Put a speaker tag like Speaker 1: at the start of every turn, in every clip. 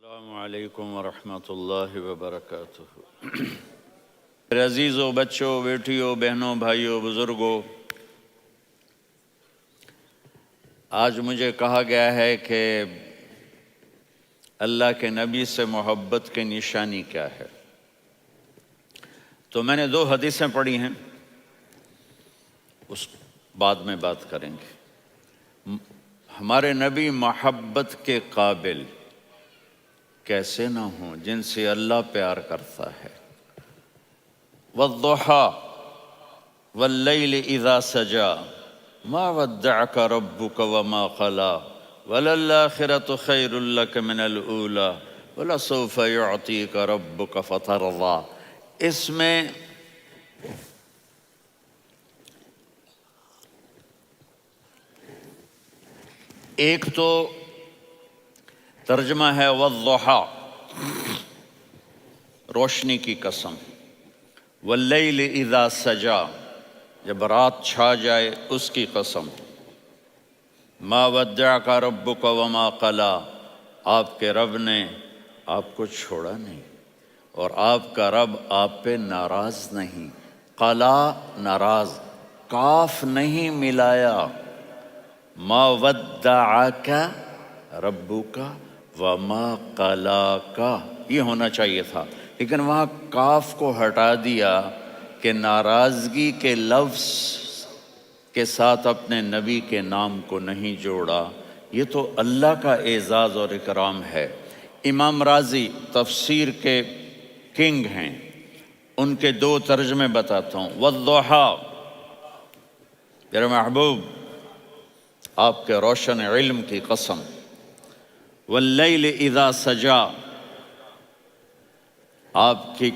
Speaker 1: السلام علیکم ورحمۃ اللہ وبرکاتہ۔ میرے عزیزوں، بچوں، بیٹیوں، بہنوں، بھائیوں، بزرگوں، آج مجھے کہا گیا ہے کہ اللہ کے نبی سے محبت کی نشانی کیا ہے، تو میں نے 2 حدیثیں پڑھی ہیں، اس بعد میں بات کریں گے۔ ہمارے نبی محبت کے قابل کیسے نہ ہوں جن سے اللہ پیار کرتا ہے۔ وَالضُّحَىٰ وَاللَّيْلِ إِذَا سَجَىٰ مَا وَدَّعَكَ رَبُّكَ وَمَا قَلَىٰ وَلَلْآخِرَةُ خَيْرٌ لَكَ مِنَ الْأُولَىٰ وَلَسَوْفَ يُعْطِيكَ رَبُّكَ فَتَرْضَىٰ۔ اس میں ایک تو ترجمہ ہے والضحیٰ، روشنی کی قسم، واللیل اذا سجا، جب رات چھا جائے اس کی قسم، ما ودعک ربک وما قلی، آپ کے رب نے آپ کو چھوڑا نہیں اور آپ کا رب آپ پہ ناراض نہیں۔ قلا ناراض، کاف نہیں ملایا، ما ودعک ربک وما قلاک یہ ہونا چاہیے تھا، لیکن وہاں کاف کو ہٹا دیا کہ ناراضگی کے لفظ کے ساتھ اپنے نبی کے نام کو نہیں جوڑا۔ یہ تو اللہ کا اعزاز اور اکرام ہے۔ امام راضی تفسیر کے کنگ ہیں، ان کے 2 ترجمے بتاتا ہوں۔ والضحیٰ، میرے محبوب آپ کے روشن علم کی قسم، واللیل اذا سجا، آپ کی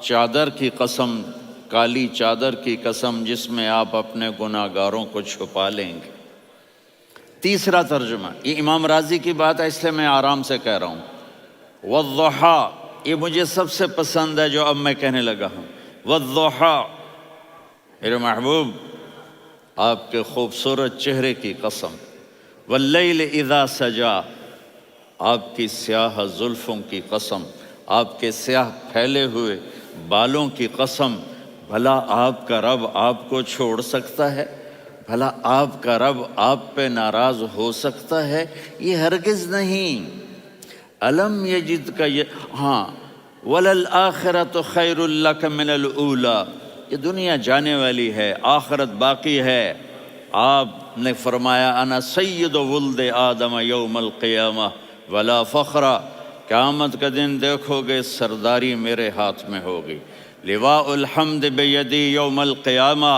Speaker 1: چادر کی قسم، کالی چادر کی قسم جس میں آپ اپنے گناہگاروں کو چھپا لیں گے۔ تیسرا ترجمہ، یہ امام راضی کی بات ہے اس لیے میں آرام سے کہہ رہا ہوں۔ والضحیٰ، یہ مجھے سب سے پسند ہے جو اب میں کہنے لگا ہوں۔ والضحیٰ، میرے محبوب آپ کے خوبصورت چہرے کی قسم، واللیل اذا سجا، آپ کی سیاہ زلفوں کی قسم، آپ کے سیاہ پھیلے ہوئے بالوں کی قسم، بھلا آپ کا رب آپ کو چھوڑ سکتا ہے؟ بھلا آپ کا رب آپ پہ ناراض ہو سکتا ہے؟ یہ ہرگز نہیں۔ الم یجد کا ہاں، وَلَلْآخِرَةُ خَيْرٌ لَكَ مِنَ الْأُولَىٰ، یہ دنیا جانے والی ہے، آخرت باقی ہے۔ آپ نے فرمایا انا سید ولد آدم یوم القیامہ ولا فخر، قیامت کا دن دیکھو گے سرداری میرے ہاتھ میں ہوگی۔ لواء الحمد بیدی یوم القیامہ،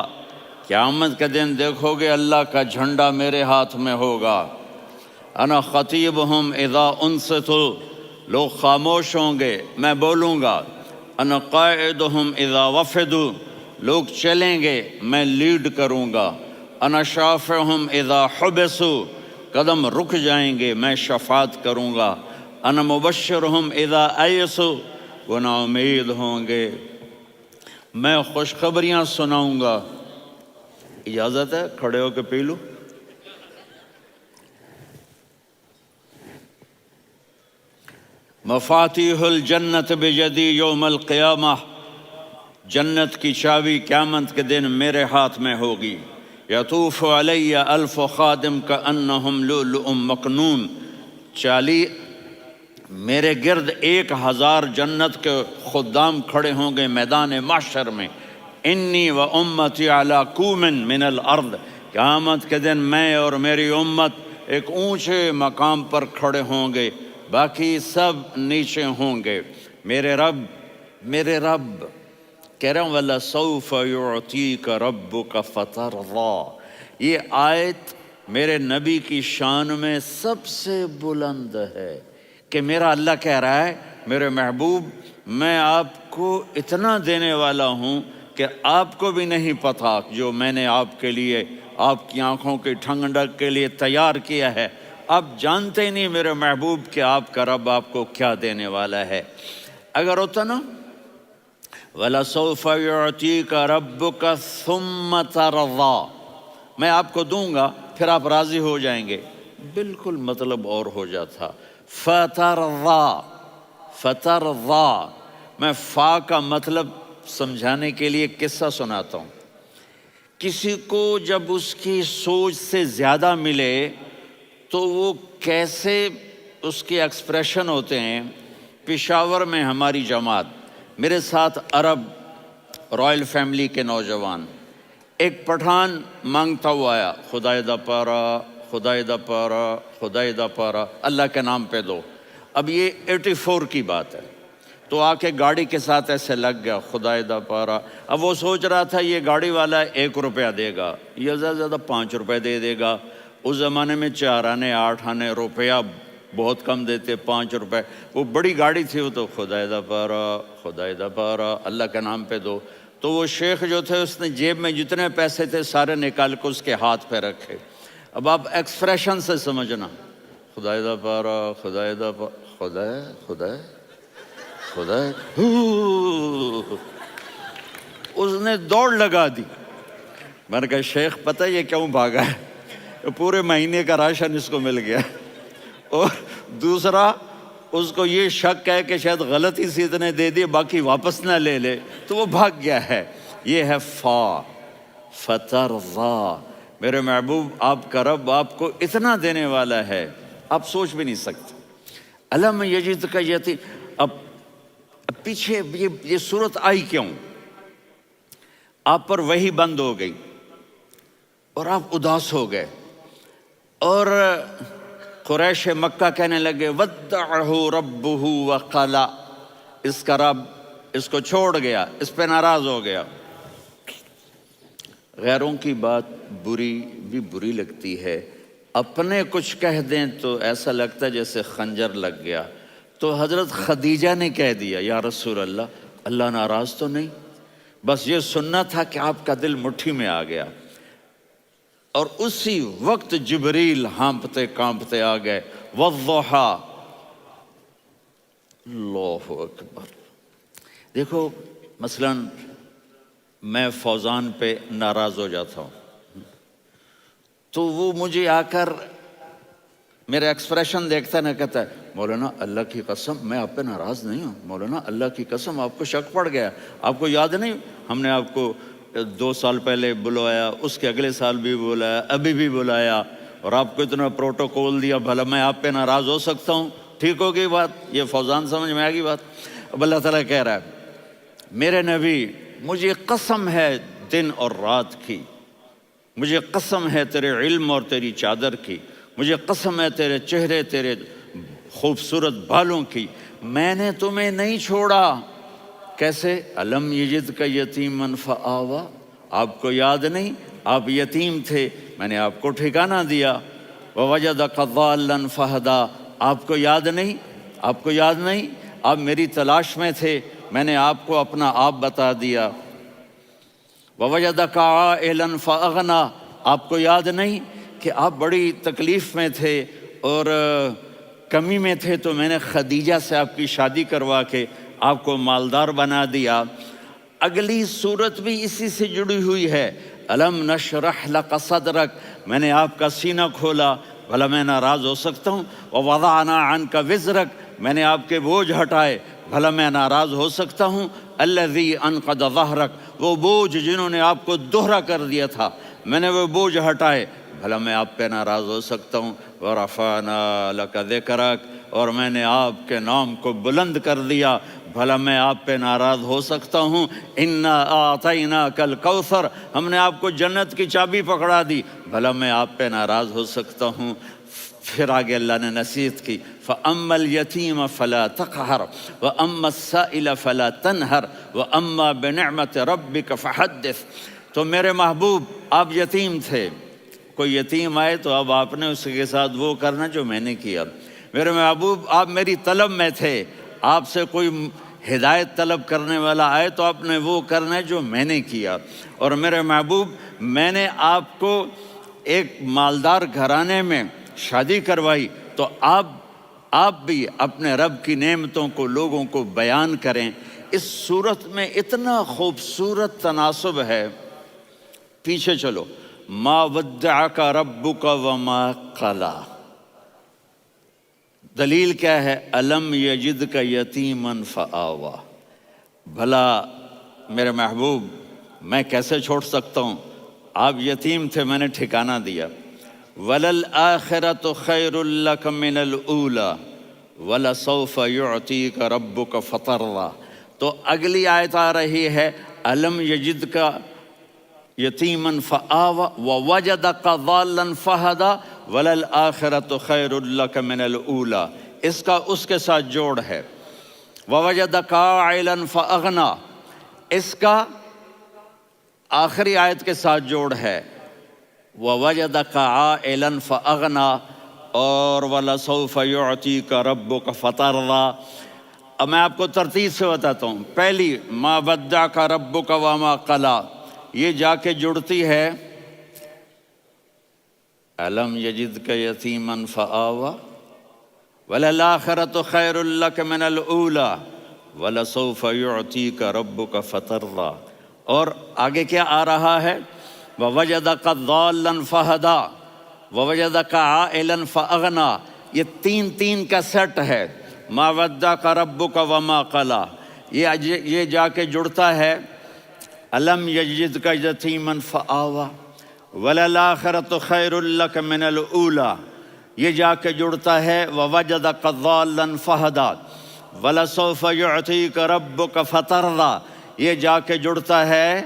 Speaker 1: قیامت کا دن دیکھو گے اللہ کا جھنڈا میرے ہاتھ میں ہوگا۔ انا خطیبہم اذا انصتوا، لوگ خاموش ہوں گے میں بولوں گا۔ انا قائدہم اذا وفدوا، لوگ چلیں گے میں لیڈ کروں گا۔ انا شافعہم اذا حبسوا، قدم رک جائیں گے میں شفاعت کروں گا۔ انا مبشرہم اذا ایسوا، وہ نا امید ہوں گے میں خوشخبریاں سناؤں گا۔ اجازت ہے کھڑے ہو کے پی لوں؟ مفاتیح الجنت بیدی یوم القیامہ، جنت کی چابی قیامت کے دن میرے ہاتھ میں ہوگی۔ یطوف علی الف خادم کانہم لؤلؤ مکنون، میرے گرد 1000 جنت کے خدام کھڑے ہوں گے میدان محشر میں۔ انی و امتی علی کوم من الارض، قیامت کے دن میں اور میری امت ایک اونچے مقام پر کھڑے ہوں گے، باقی سب نیچے ہوں گے۔ میرے رب کہہ رہا ہوں وَلَسَوْفَ يُعْطِيكَ رَبُّكَ فَتَرْضَىٰ، یہ آیت میرے نبی کی شان میں سب سے بلند ہے کہ میرا اللہ کہہ رہا ہے میرے محبوب میں آپ کو اتنا دینے والا ہوں کہ آپ کو بھی نہیں پتہ جو میں نے آپ کے لیے، آپ کی آنکھوں کی ٹھنڈک کے لیے تیار کیا ہے۔ آپ جانتے نہیں میرے محبوب کہ آپ کا رب آپ کو کیا دینے والا ہے۔ اگر ہوتا نا وَلَسَوْفَ يُعْطِيكَ رَبُّكَ ثُمَّ تَرْضَىٰ، میں آپ کو دوں گا پھر آپ راضی ہو جائیں گے، بالکل مطلب اور ہو جاتا۔ فَتَرْضَىٰ، فترضا، میں فا کا مطلب سمجھانے کے لیے قصہ سناتا ہوں۔ کسی کو جب اس کی سوچ سے زیادہ ملے تو وہ کیسے اس کے ایکسپریشن ہوتے ہیں۔ پشاور میں ہماری جماعت، میرے ساتھ عرب رائل فیملی کے نوجوان، ایک پٹھان مانگتا ہوا آیا، خدائے دا پارا، خدائے دا پارا، خدائے دا پارا، اللہ کے نام پہ دو۔ اب یہ 84 کی بات ہے، تو آ کے گاڑی کے ساتھ ایسے لگ گیا، خدائے دا پارا۔ اب وہ سوچ رہا تھا یہ گاڑی والا 1 روپیہ دے گا، یہ زیادہ زیادہ 5 روپے دے دے گا۔ اس زمانے میں 4 آنے 8 آنے روپیہ بہت کم دیتے، 5 روپے، وہ بڑی گاڑی تھی، وہ تو خدائے دا پارا، خدائے دا پارا، اللہ کے نام پہ دو۔ تو وہ شیخ جو تھے اس نے جیب میں جتنے پیسے تھے سارے نکال کے اس کے ہاتھ پہ رکھے۔ اب آپ ایکسپریشن سے سمجھنا، خدائے دا پارا، خدائے دا پارا، خدائے خدائے خدائے، اس نے دوڑ لگا دی۔ میں نے کہا شیخ پتہ یہ کیوں بھاگا ہے؟ پورے مہینے کا راشن اس کو مل گیا، اور دوسرا اس کو یہ شک ہے کہ شاید غلطی سے اتنے دے دیے باقی واپس نہ لے لے، تو وہ بھاگ گیا ہے۔ یہ ہے فا، فترضا۔ میرے محبوب آپ کا رب آپ کو اتنا دینے والا ہے آپ سوچ بھی نہیں سکتے۔ الم یجدک یتیم، اب پیچھے یہ صورت آئی کیوں؟ آپ پر وحی بند ہو گئی اور آپ اداس ہو گئے، اور قریش مکہ کہنے لگے ودعہ ربہ وقلا، اس کا رب اس کو چھوڑ گیا، اس پہ ناراض ہو گیا۔ غیروں کی بات بری لگتی ہے، اپنے کچھ کہہ دیں تو ایسا لگتا ہے جیسے خنجر لگ گیا۔ تو حضرت خدیجہ نے کہہ دیا یا رسول اللہ، اللہ ناراض تو نہیں؟ بس یہ سننا تھا کہ آپ کا دل مٹھی میں آ گیا۔ اور اسی وقت جبریل ہانپتے کانپتے آ گئے، والضحی، اللہ اکبر۔ دیکھو مثلا میں فوزان پہ ناراض ہو جاتا ہوں تو وہ مجھے آ کر میرا ایکسپریشن دیکھتا ہے نا، کہتا ہے مولانا اللہ کی قسم میں آپ پہ ناراض نہیں ہوں، مولانا اللہ کی قسم آپ کو شک پڑ گیا، آپ کو یاد نہیں ہم نے آپ کو 2 سال پہلے بلوایا، اس کے اگلے سال بھی بلایا، ابھی بھی بلایا، اور آپ کو اتنا پروٹوکول دیا، بھلا میں آپ پہ ناراض ہو سکتا ہوں؟ ٹھیک ہوگی بات؟ یہ فوزان سمجھ میں آ گئی بات؟ اب اللہ تعالیٰ کہہ رہا ہے میرے نبی مجھے قسم ہے دن اور رات کی، مجھے قسم ہے تیرے علم اور تیری چادر کی، مجھے قسم ہے تیرے چہرے تیرے خوبصورت بالوں کی، میں نے تمہیں نہیں چھوڑا۔ کیسے؟ الم یجدک یتیما فآویٰ، آپ کو یاد نہیں آپ یتیم تھے، میں نے آپ کو ٹھکانہ دیا۔ ووجدک ضالا فہدیٰ، آپ کو یاد نہیں، آپ کو یاد نہیں آپ میری تلاش میں تھے، میں نے آپ کو اپنا آپ بتا دیا۔ ووجدک عائلا فاغنیٰ، آپ کو یاد نہیں کہ آپ بڑی تکلیف میں تھے اور کمی میں تھے، تو میں نے خدیجہ سے آپ کی شادی کروا کے آپ کو مالدار بنا دیا۔ اگلی صورت بھی اسی سے جڑی ہوئی ہے، الم نشرح لک صدرک، میں نے آپ کا سینہ کھولا، بھلا میں ناراض ہو سکتا ہوں؟ ووضعنا عنک وزرک، میں نے آپ کے بوجھ ہٹائے، بھلا میں ناراض ہو سکتا ہوں؟ الذی انقض ظہرک، وہ بوجھ جنہوں نے آپ کو دوہرا کر دیا تھا، میں نے وہ بوجھ ہٹائے، بھلا میں آپ پہ ناراض ہو سکتا ہوں؟ ورفعنا لک ذکرک، اور میں نے آپ کے نام کو بلند کر دیا، بھلا میں آپ پہ ناراض ہو سکتا ہوں؟ انا اعطیناک الکوثر، ہم نے آپ کو جنت کی چابی پکڑا دی، بھلا میں آپ پہ ناراض ہو سکتا ہوں؟ پھر آگے اللہ نے نصیحت کی، فَأَمَّا الْيَتِيمَ فَلَا تَقْهَرْ وَأَمَّا السَّائِلَ فَلَا تَنْهَرْ وَأَمَّا بِنِعْمَةِ رَبِّكَ فَحَدِّثْ۔ تو میرے محبوب آپ یتیم تھے، کوئی یتیم آئے تو اب آپ نے اس کے ساتھ وہ کرنا جو میں نے کیا۔ میرے محبوب آپ میری طلب میں تھے، آپ سے کوئی ہدایت طلب کرنے والا آئے تو آپ نے وہ کرنا ہے جو میں نے کیا۔ اور میرے محبوب میں نے آپ کو ایک مالدار گھرانے میں شادی کروائی، تو آپ بھی اپنے رب کی نعمتوں کو لوگوں کو بیان کریں۔ اس صورت میں اتنا خوبصورت تناسب ہے، پیچھے چلو، ما ودعک ربک وما قلی، دلیل کیا ہے؟ الم یجد کا یتیمن فآوا، بھلا میرے محبوب میں کیسے چھوڑ سکتا ہوں؟ آپ یتیم تھے، میں نے ٹھکانہ دیا۔ وَلَلْآخِرَةُ خَيْرٌ لَكَ مِنَ الْأُولَى وَلَسَوْفَ يُعْطِيكَ رَبُّكَ فَتَرْضَىٰ۔ تو اگلی آیت آ رہی ہے الم یجد کا یتیمن فآوا ووجدک ضالا فہدا وللآخرۃ خیر لک من الاولی، اس کا اس کے ساتھ جوڑ ہے۔ ووجدک عائلا فاغنا، اس کا آخری آیت کے ساتھ جوڑ ہے۔ ووجدک عائلا فاغنا اور ولسوف یعطیک ربک فترضیٰ۔ اب میں آپ کو ترتیب سے بتاتا ہوں۔ پہلی ما ودعک ربک وما قلی، یہ جا کے جڑتی ہے الم یجدک یتیما فآوا وللآخرۃ خیر لک من الاولی ولسوف یعطیک ربک فترضیٰ۔ اور آگے کیا آ رہا ہے؟ ووجدک ضالا فہدا ووجدک عائلا فاغنا، یہ تین تین کا سیٹ ہے۔ ما ودعک ربک وما قلی، یہ جا کے جڑتا ہے الم یجدک یتیما فآوا وللآخرۃ خیر لک من الاولی، یہ جا کے جڑتا ہے ووجدک ضالا فہدا ولسوف یعطیک ربک فترضیٰ، یہ جا کے جڑتا ہے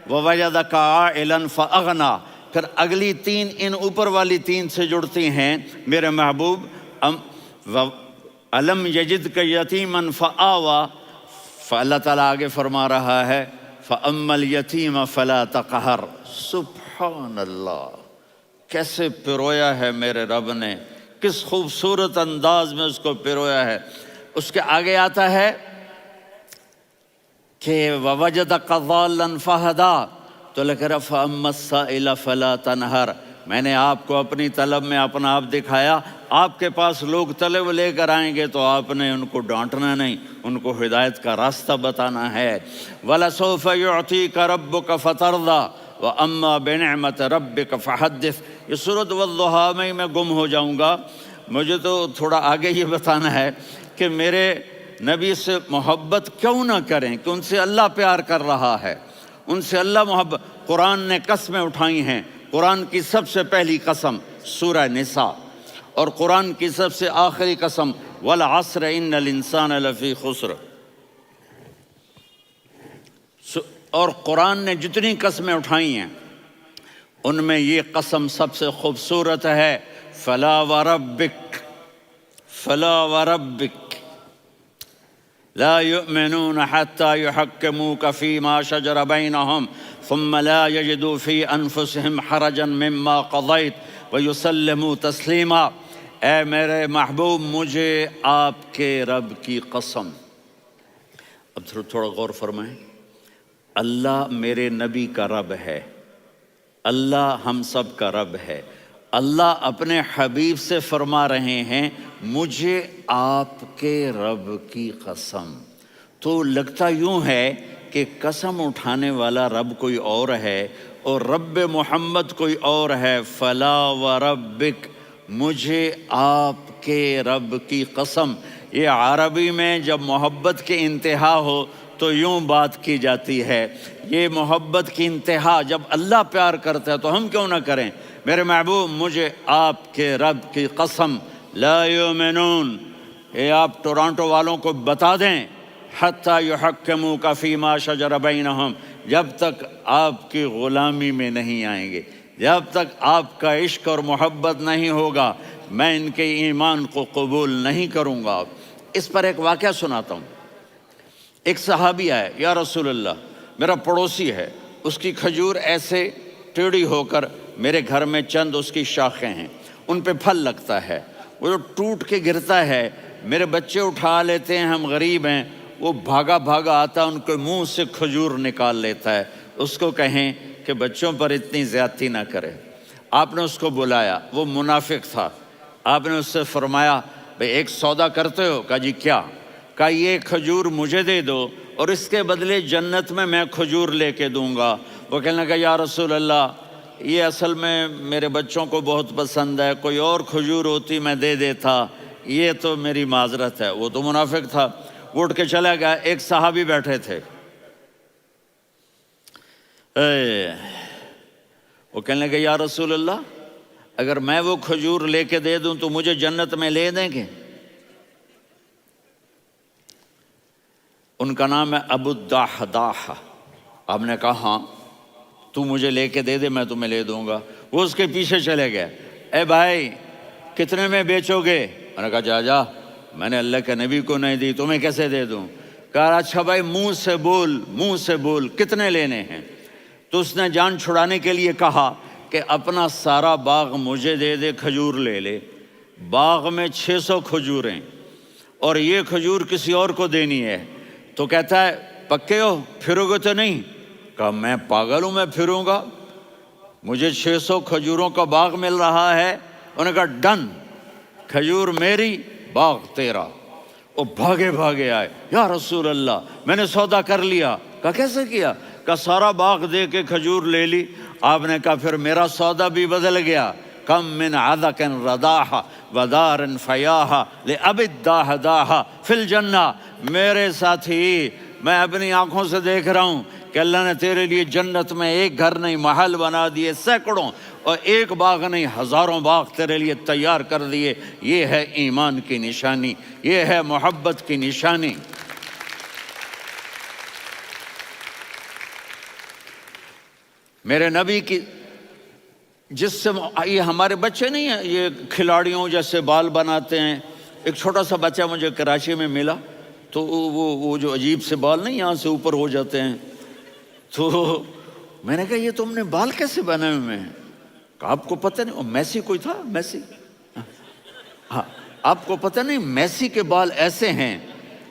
Speaker 1: ووجدک عائلا فاغنا۔ پھر اگلی تین ان اوپر والی تین سے جڑتی ہیں میرے محبوب۔ الم یجدک یتیما فآوا، فاللہ تعالیٰ آگے فرما رہا ہے فَأَمَّا الْيَتِيمَ فَلَا تَقْهَرْ۔ سبحان اللہ، کیسے پرویا ہے میرے رب نے، کس خوبصورت انداز میں اس کو پرویا ہے۔ اس کے آگے آتا ہے کہ وَوَجَدَكَ ضَالًّا فَهَدَىٰ، تو لکھ رہا فَأَمَّا السَّائِلَ فَلَا تَنْهَرْ، میں نے آپ کو اپنی طلب میں اپنا آپ دکھایا۔ آپ کے پاس لوگ طلب لے کر آئیں گے تو آپ نے ان کو ڈانٹنا نہیں، ان کو ہدایت کا راستہ بتانا ہے۔ وَلَسَوْفَ يُعْطِيكَ رَبُّكَ فَتَرْضَىٰ وَأَمَّا بِنِعْمَةِ رَبِّكَ فَحَدِّثْ۔ یہ سورۃ والضحیٰ میں گم ہو جاؤں گا، مجھے تو تھوڑا آگے یہ بتانا ہے کہ میرے نبی سے محبت کیوں نہ کریں، کہ ان سے اللہ پیار کر رہا ہے، ان سے اللہ محبت۔ قرآن نے قسمیں اٹھائی ہیں، قرآن کی سب سے پہلی قسم سورہ نساء، اور قرآن کی سب سے آخری قسم والعصر ان الانسان لفی خسر۔ اور قرآن نے جتنی قسمیں اٹھائی ہیں ان میں یہ قسم سب سے خوبصورت ہے، فلا وربک فلا وربک لا يؤمنون حتى يحكموك فيما شجر بينهم ثم لا يجدوا في أنفسهم حرجا مما قضيت ويسلموا تسلیما۔ اے میرے محبوب، مجھے آپ کے رب کی قسم۔ اب تھوڑا غور فرمائیں، اللہ میرے نبی کا رب ہے، اللہ ہم سب کا رب ہے۔ اللہ اپنے حبیب سے فرما رہے ہیں مجھے آپ کے رب کی قسم۔ تو لگتا یوں ہے کہ قسم اٹھانے والا رب کوئی اور ہے اور رب محمد کوئی اور ہے۔ فلا وربک، مجھے آپ کے رب کی قسم۔ یہ عربی میں جب محبت کی انتہا ہو تو یوں بات کی جاتی ہے، یہ محبت کی انتہا جب اللہ پیار کرتا ہے تو ہم کیوں نہ کریں۔ میرے محبوب، مجھے آپ کے رب کی قسم، لا یؤمنون، یہ آپ ٹورانٹو والوں کو بتا دیں، حتی یحکموک فیما شجر بینہم، جب تک آپ کی غلامی میں نہیں آئیں گے، جب تک آپ کا عشق اور محبت نہیں ہوگا، میں ان کے ایمان کو قبول نہیں کروں گا۔ اس پر ایک واقعہ سناتا ہوں۔ ایک صحابی آئے، یا رسول اللہ، میرا پڑوسی ہے، اس کی کھجور ایسے ٹیڑھی ہو کر میرے گھر میں چند اس کی شاخیں ہیں، ان پہ پھل لگتا ہے، وہ جو ٹوٹ کے گرتا ہے، میرے بچے اٹھا لیتے ہیں، ہم غریب ہیں، وہ بھاگا بھاگا آتا ہے، ان کے منہ سے کھجور نکال لیتا ہے۔ اس کو کہیں کہ بچوں پر اتنی زیادتی نہ کرے۔ آپ نے اس کو بلایا، وہ منافق تھا، آپ نے اس سے فرمایا بھئی ایک سودا کرتے ہو؟ کہا جی کیا؟ کہا یہ کھجور مجھے دے دو اور اس کے بدلے جنت میں کھجور لے کے دوں گا۔ وہ کہنے لگا یا رسول اللہ، یہ اصل میں میرے بچوں کو بہت پسند ہے، کوئی اور کھجور ہوتی میں دے دیتا، یہ تو میری معذرت ہے۔ وہ تو منافق تھا، وہ اٹھ کے چلا گیا۔ ایک صحابی بیٹھے تھے، وہ کہنے لگے یا رسول اللہ، اگر میں وہ کھجور لے کے دے دوں تو مجھے جنت میں لے دیں گے؟ ان کا نام ہے ابو الدحداح۔ آپ نے کہا ہاں، تو مجھے لے کے دے دے، میں تمہیں لے دوں گا۔ وہ اس کے پیچھے چلے گئے، اے بھائی کتنے میں بیچو گے؟ میں نے کہا جا میں نے اللہ کے نبی کو نہیں دی، تمہیں کیسے دے دوں؟ کہا اچھا بھائی منہ سے بول کتنے لینے ہیں؟ تو اس نے جان چھڑانے کے لیے کہا کہ اپنا سارا باغ مجھے دے دے، کھجور لے لے۔ باغ میں 600 کھجوریں اور یہ کھجور کسی اور کو دینی ہے۔ تو کہتا ہے پکے ہو، پھرو گے تو نہیں؟ کہا میں پاگل ہوں، میں پھروں گا؟ مجھے 600 کھجوروں کا باغ مل رہا ہے۔ انہوں نے کہا ڈن، کھجور میری، باغ تیرا۔ وہ بھاگے آئے، یا رسول اللہ میں نے سودا کر لیا۔ کہا کیسے کیا؟ کہا سارا باغ دے کے کھجور لے لی۔ آپ نے کہا پھر میرا سودا بھی بدل گیا۔ کم من عذق رداح ودار فیاح لأبی الدحداح فی الجنہ۔ میرے ساتھی، میں اپنی آنکھوں سے دیکھ رہا ہوں کہ اللہ نے تیرے لیے جنت میں ایک گھر نہیں محل بنا دیے سینکڑوں، اور ایک باغ نہیں ہزاروں باغ تیرے لیے تیار کر دیے۔ یہ ہے ایمان کی نشانی، یہ ہے محبت کی نشانی۔ میرے نبی کی جس سے یہ ہمارے بچے نہیں ہیں، یہ کھلاڑیوں جیسے بال بناتے ہیں۔ ایک چھوٹا سا بچہ مجھے کراچی میں ملا، تو وہ جو عجیب سے بال نہیں یہاں سے اوپر ہو جاتے ہیں، تو میں نے کہا یہ تم نے بال کیسے بنائے ہوئے ہیں؟ کہا آپ کو پتہ نہیں؟ میسی کوئی تھا، میسی، ہاں آپ کو پتہ نہیں میسی کے بال ایسے ہیں؟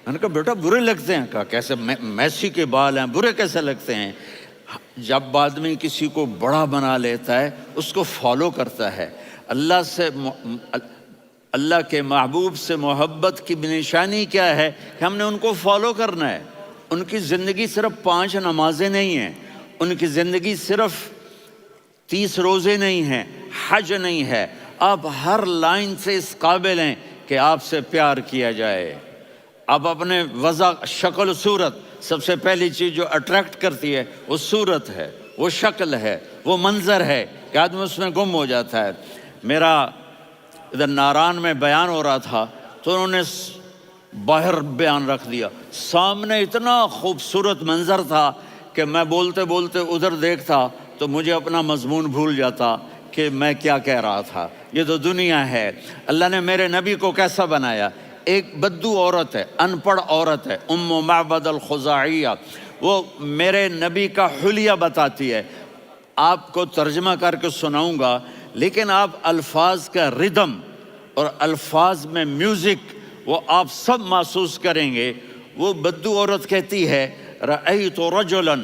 Speaker 1: میں نے کہا بیٹا برے لگتے ہیں۔ کہا کیسے؟ میسی کے بال ہیں برے کیسے لگتے ہیں؟ جب آدمی کسی کو بڑا بنا لیتا ہے اس کو فالو کرتا ہے۔ اللہ کے محبوب سے محبت کی نشانی کیا ہے کہ ہم نے ان کو فالو کرنا ہے۔ ان کی زندگی صرف 5 نمازیں نہیں ہیں، ان کی زندگی صرف 30 روزے نہیں ہیں، حج نہیں ہے۔ آپ ہر لائن سے اس قابل ہیں کہ آپ سے پیار کیا جائے۔ آپ اپنے وضع، شکل و صورت، سب سے پہلی چیز جو اٹریکٹ کرتی ہے وہ صورت ہے، وہ شکل ہے، وہ منظر ہے کہ آدمی اس میں گم ہو جاتا ہے۔ میرا ادھر ناران میں بیان ہو رہا تھا تو انہوں نے باہر بیان رکھ دیا، سامنے اتنا خوبصورت منظر تھا کہ میں بولتے بولتے ادھر دیکھتا تو مجھے اپنا مضمون بھول جاتا کہ میں کیا کہہ رہا تھا۔ یہ تو دنیا ہے۔ اللہ نے میرے نبی کو کیسا بنایا؟ ایک بدو عورت ہے، ان پڑھ عورت ہے، ام معبد الخزاعیہ، وہ میرے نبی کا حلیہ بتاتی ہے۔ آپ کو ترجمہ کر کے سناؤں گا، لیکن آپ الفاظ کا ردم اور الفاظ میں میوزک وہ آپ سب محسوس کریں گے۔ وہ بدو عورت کہتی ہے رأیت رجلا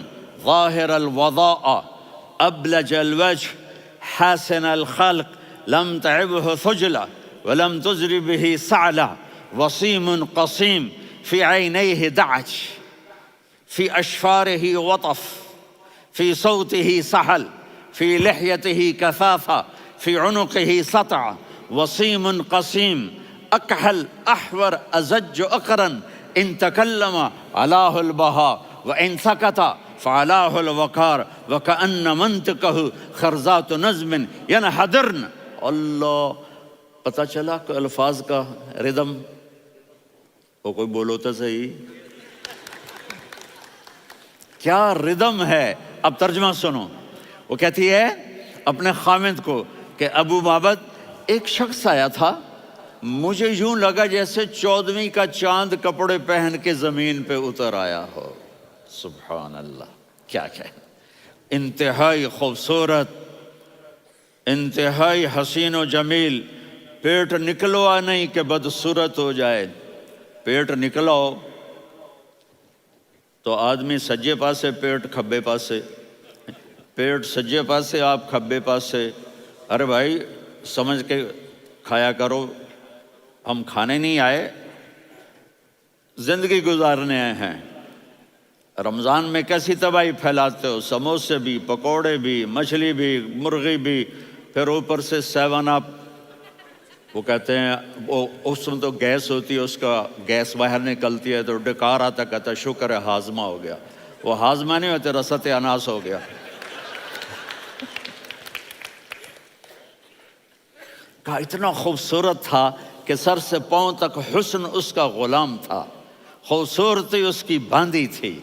Speaker 1: ظاہر الوضاء ابلج الوجه حاسن الخلق لم تعبه ثجلة ولم تزر به سعلة وصيم قصيم في عينيه دعج في أشفاره وطف في صوته سحل في لحيته كثافة في عنقه سطع وصيم قصيم أكحل أحور أزج أقرن إن تكلم علاه البهاء وإن سكت فعلاه الوقار وكأن منطقه خرزات نظم ينحدرن۔ اللہ، پتہ چلا کہ الفاظ کا ردم، وہ کوئی بولو تو صحیح، کیا ردم ہے۔ اب ترجمہ سنو۔ وہ کہتی ہے اپنے خامد کو کہ ابو معبد، ایک شخص آیا تھا، مجھے یوں لگا جیسے 14ویں کا چاند کپڑے پہن کے زمین پہ اتر آیا ہو۔ سبحان اللہ، کیا انتہائی خوبصورت، انتہائی حسین و جمیل۔ پیٹ نکلوا نہیں کہ بدصورت ہو جائے۔ پیٹ نکلاؤ تو آدمی سجے پاسے پیٹ، کھبے پاسے پیٹ، سجے پاسے آپ کھبے پاسے۔ ارے بھائی سمجھ کے کھایا کرو، ہم کھانے نہیں آئے، زندگی گزارنے آئے ہیں۔ رمضان میں کیسی تباہی پھیلاتے ہو، سموسے بھی، پکوڑے بھی، مچھلی بھی، مرغی بھی، پھر اوپر سے 7 اپ۔ وہ کہتے ہیں وہ اس میں تو گیس ہوتی ہے، اس کا گیس باہر نکلتی ہے تو ڈکار آتا، کہتا ہے شکر ہے ہاضمہ ہو گیا. وہ ہاضمہ نہیں ہوتے، رسط اناس ہو گیا. کہا اتنا خوبصورت تھا کہ سر سے پاؤں تک حسن اس کا غلام تھا، خوبصورتی اس کی باندھی تھی،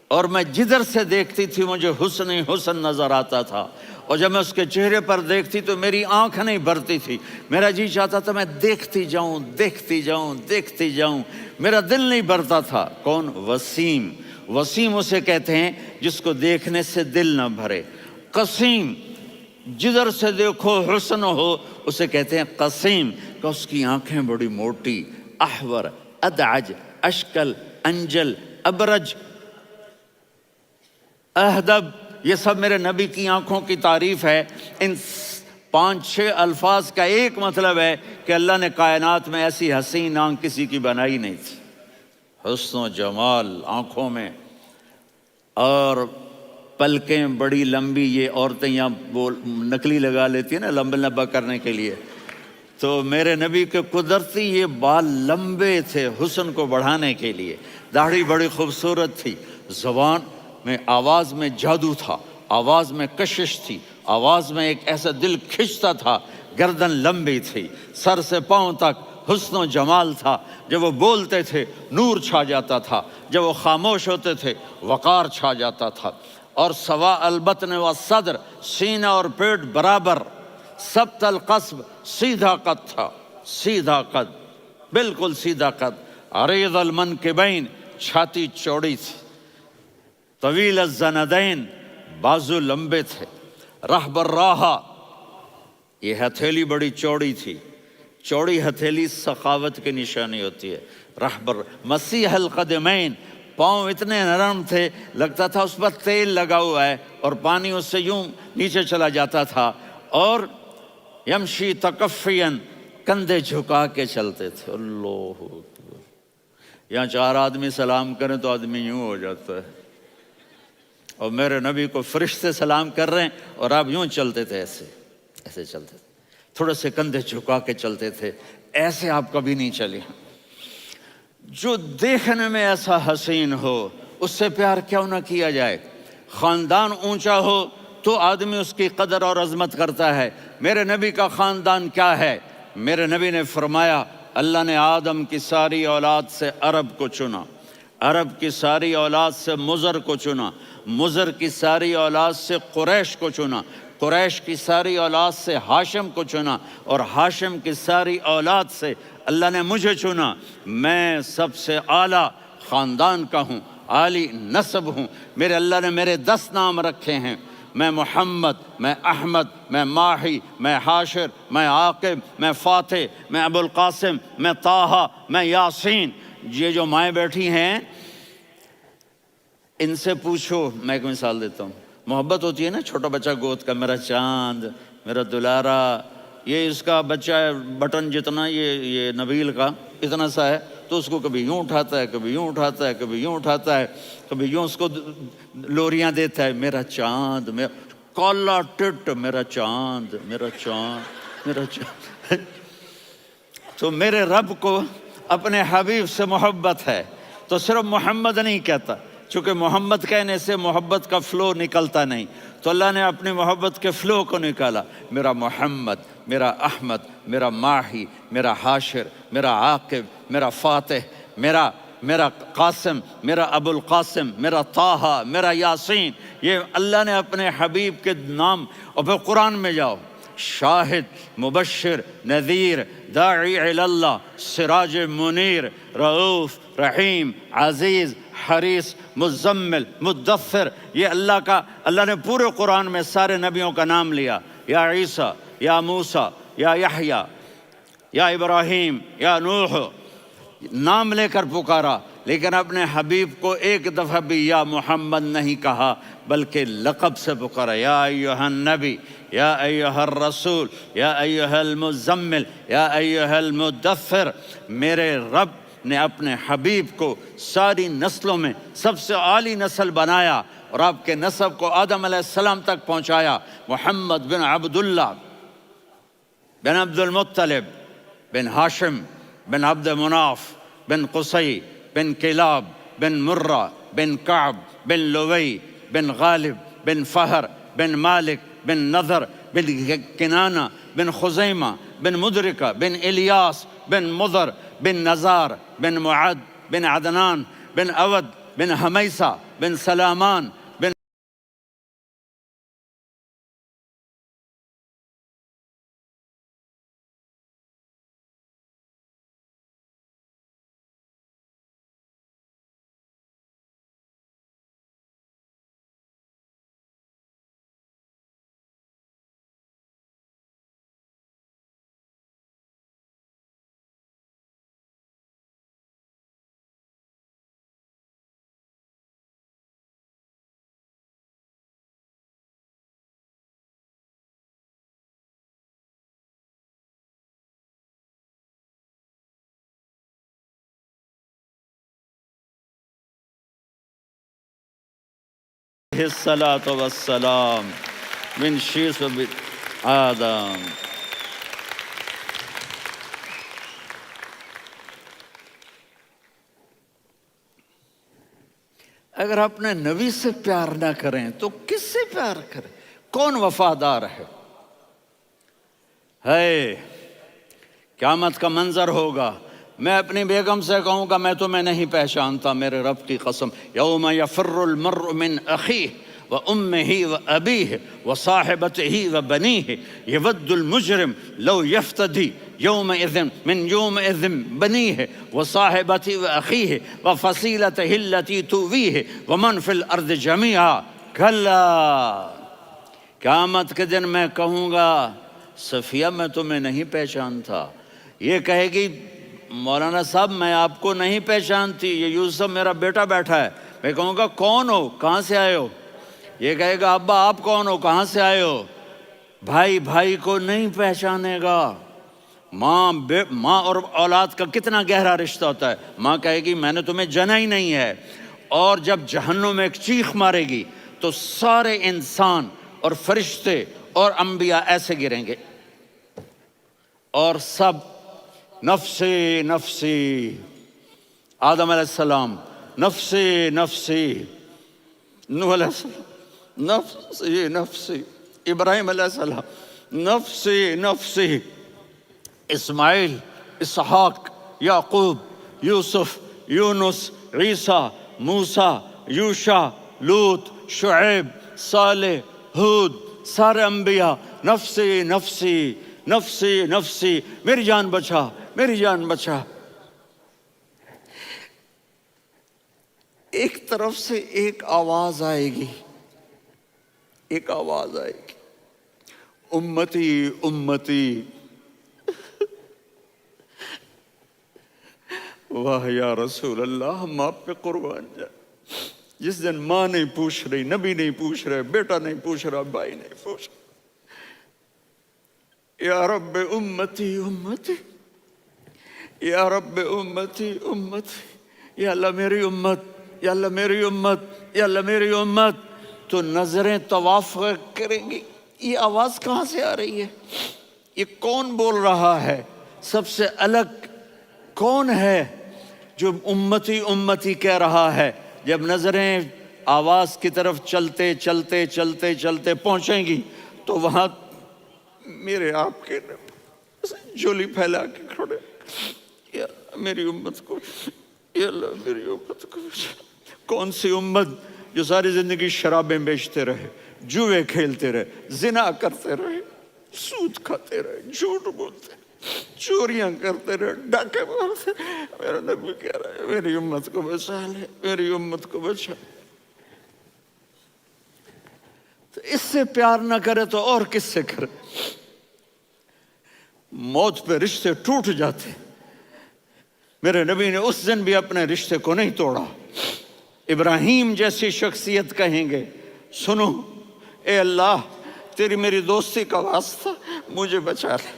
Speaker 1: اور میں جدھر سے دیکھتی تھی مجھے حسن ہی حسن نظر آتا تھا. اور جب میں اس کے چہرے پر دیکھتی تو میری آنکھ نہیں بھرتی تھی، میرا جی چاہتا تھا میں دیکھتی جاؤں دیکھتی جاؤں دیکھتی جاؤں، میرا دل نہیں بھرتا تھا. کون؟ وسیم. وسیم اسے کہتے ہیں جس کو دیکھنے سے دل نہ بھرے. قسیم، جدھر سے دیکھو حسن ہو، اسے کہتے ہیں قسیم، کہ اس کی آنکھیں بڑی موٹی، احور، ادعج، اشکل، انجل، ابرج، اہدب، یہ سب میرے نبی کی آنکھوں کی تعریف ہے. ان 5-6 الفاظ کا ایک مطلب ہے کہ اللہ نے کائنات میں ایسی حسین آنکھ کسی کی بنائی نہیں تھی. حسن و جمال آنکھوں میں، اور پلکیں بڑی لمبی. یہ عورتیں یہاں وہ نکلی لگا لیتی ہیں نا لمبا لمبا کرنے کے لیے، تو میرے نبی کے قدرتی یہ بال لمبے تھے حسن کو بڑھانے کے لیے. داڑھی بڑی خوبصورت تھی. زبان میں، آواز میں جادو تھا، آواز میں کشش تھی، آواز میں ایک ایسا دل کھنچتا تھا. گردن لمبی تھی، سر سے پاؤں تک حسن و جمال تھا. جب وہ بولتے تھے نور چھا جاتا تھا، جب وہ خاموش ہوتے تھے وقار چھا جاتا تھا. اور سوا البطن و صدر، سینہ اور پیٹ برابر، سبت القصب، سیدھا قد تھا، سیدھا قد، بالکل سیدھا قد. عریض المنکبین، چھاتی چوڑی تھی. طویل الزندین، بازو لمبے تھے. رحب الراحہ، یہ ہتھیلی بڑی چوڑی تھی. چوڑی ہتھیلی سخاوت کی نشانی ہوتی ہے. رحب مسیح القدمین، پاؤں اتنے نرم تھے لگتا تھا اس پر تیل لگا ہوا ہے، اور پانی اس سے یوں نیچے چلا جاتا تھا. اور یمشی تکفین، کندھے جھکا کے چلتے تھے. اللہ اکبر. یہاں 4 آدمی سلام کریں تو آدمی یوں ہو جاتا ہے، اور میرے نبی کو فرشتے سلام کر رہے ہیں اور آپ یوں چلتے تھے، ایسے ایسے چلتے تھے، تھوڑے سے کندھے جھکا کے چلتے تھے. ایسے آپ کبھی نہیں چلے. جو دیکھنے میں ایسا حسین ہو اس سے پیار کیوں نہ کیا جائے. خاندان اونچا ہو تو آدمی اس کی قدر اور عظمت کرتا ہے. میرے نبی کا خاندان کیا ہے؟ میرے نبی نے فرمایا اللہ نے آدم کی ساری اولاد سے عرب کو چنا، عرب کی ساری اولاد سے مضر کو چنا، مضر کی ساری اولاد سے قریش کو چنا، قریش کی ساری اولاد سے ہاشم کو چنا، اور ہاشم کی ساری اولاد سے اللہ نے مجھے چنا. میں سب سے اعلیٰ خاندان کا ہوں، عالی نسب ہوں. میرے اللہ نے میرے 10 نام رکھے ہیں. میں محمد، میں احمد، میں ماہی، میں حاشر، میں عاقب، میں فاتح، میں ابو القاسم، میں طٰہٰ، میں یاسین. یہ جو مائیں بیٹھی ہیں ان سے پوچھو. میں ایک مثال دیتا ہوں. محبت ہوتی ہے نا، چھوٹا بچہ گود کا، میرا چاند، میرا دلارا. یہ اس کا بچہ ہے بٹن جتنا، یہ نبیل کا اتنا سا ہے، تو اس کو کبھی یوں اٹھاتا ہے، کبھی یوں اٹھاتا ہے، کبھی یوں اٹھاتا ہے، کبھی یوں اس کو لوریاں دیتا ہے. میرا چاند، میرا کالا ٹٹ، میرا چاند، میرا چاند، میرا چاند. تو میرے رب کو اپنے حبیب سے محبت ہے تو صرف محمد نہیں کہتا، چونکہ محمد کہنے سے محبت کا فلو نکلتا نہیں، تو اللہ نے اپنی محبت کے فلو کو نکالا. میرا محمد، میرا احمد، میرا ماہی، میرا حاشر، میرا عاقب، میرا فاتح، میرا قاسم، میرا ابو القاسم، میرا طٰہٰ، میرا یاسین. یہ اللہ نے اپنے حبیب کے نام. اور پھر قرآن میں جاؤ، شاہد، مبشر، نذیر، داعی الی اللہ، سراج منیر، رؤوف، رحیم، عزیز، حریص، مزمل، مدثر. یہ اللہ نے پورے قرآن میں سارے نبیوں کا نام لیا. یا عیسیٰ، یا موسیٰ، یا یحییٰ، یا ابراہیم، یا نوح، نام لے کر پکارا. لیکن اپنے حبیب کو ایک دفعہ بھی یا محمد نہیں کہا، بلکہ لقب سے پکارا. یا ایھا النبی، یا ایھا الرسول، یا ایھا المزمل، یا ایھا المدثر. میرے رب نے اپنے حبیب کو ساری نسلوں میں سب سے عالی نسل بنایا، اور آپ کے نسب کو آدم علیہ السلام تک پہنچایا. محمد بن عبداللہ بن عبد المطلب بن ہاشم بن عبد مناف بن قصی بن کلاب بن مرہ بن کعب بن لوی بن غالب بن فہر بن مالک بن نضر بن کنانہ بن خزیمہ بن مدرکہ بن الیاس بن مضر بن نزار بن معد بن عدنان بن اود بن حمیسہ بن سلامان بن الصلاة والسلام من شیث آدم۔ اگر اپنے نبی سے پیار نہ کریں تو کس سے پیار کریں؟ کون وفادار ہے؟ قیامت کا منظر ہوگا، میں اپنی بیگم سے کہوں گا میں تمہیں نہیں پہچانتا، میرے رب کی قسم، یوم یفر المرء من اخیہ وامہ وابیہ وصاحبتہ وبنیہ یود المجرم لو یفتدی یومئذ من یومئذ بنیہ وصاحبتہ واخیہ وفصیلتہ التی تؤویہ ومن فی الارض جمیعا کلا۔ قیامت کے دن میں کہوں گا صفیہ میں تمہیں نہیں پہچانتا، یہ کہے گی مولانا صاحب میں آپ کو نہیں پہچانتی، یہ یوسف میرا بیٹا بیٹھا ہے۔ میں کہوں گا کون ہو، کہاں سے آئے ہو؟ یہ کہے گا ابا آپ کون ہو، کہاں سے آئے ہو؟ بھائی بھائی کو نہیں پہچانے گا۔ ماں اور اولاد کا کتنا گہرا رشتہ ہوتا ہے۔ ماں کہے گی میں نے تمہیں جنا ہی نہیں ہے، اور جب جہنم میں ایک چیخ مارے گی تو سارے انسان اور فرشتے اور انبیاء ایسے گریں گے، اور سب نفسی نفسی، آدم علیہ السلام نفسی نفسی، نوح علیہ السلام نفسی نفسی، ابراہیم علیہ السلام نفسی نفسی، اسماعیل، اسحاق، یعقوب، یوسف، یونس، عیسیٰ، موسیٰ، یوشع، لوط، شعیب، صالح، ہود، سارے انبیاء نفسی نفسی نفسی نفسی، میری جان بچا میری جان بچا۔ ایک طرف سے ایک آواز آئے گی، ایک آواز آئے گی، امتی امتی۔ واہ یا رسول اللہ، ہم آپ پہ قربان جائیں۔ جس دن ماں نہیں پوچھ رہی، نبی نہیں پوچھ رہے، بیٹا نہیں پوچھ رہا، بھائی نہیں پوچھ رہا، یا رب امتی امتی، یا رب امتی امتی، یا اللہ میری امت، یا اللہ میری امت، یا اللہ میری امت۔ تو نظریں طواف کریں گی، یہ آواز کہاں سے آ رہی ہے؟ یہ کون بول رہا ہے؟ سب سے الگ کون ہے جو امتی امتی کہہ رہا ہے؟ جب نظریں آواز کی طرف چلتے چلتے چلتے چلتے پہنچیں گی تو وہاں میرے آپ کے جولی پھیلا کے کھڑے، یا میری امت کو، یا اللہ میری امت کو۔ کون سی امت جو ساری زندگی شرابیں بیچتے رہے، جوئے کھیلتے رہے، زنا کرتے رہے، سود کھاتے رہے، جھوٹ بولتے رہے، چوریاں کرتے رہے، ڈاکے مارتے رہے۔ میرا نبی کہہ رہا ہے میری امت کو بچا لے، میری امت کو بچا۔ تو اس سے پیار نہ کرے تو اور کس سے کرے؟ موت پہ رشتے ٹوٹ جاتے، میرے نبی نے اس دن بھی اپنے رشتے کو نہیں توڑا۔ ابراہیم جیسی شخصیت کہیں گے سنو اے اللہ تیری میری دوستی کا واسطہ مجھے بچا لے،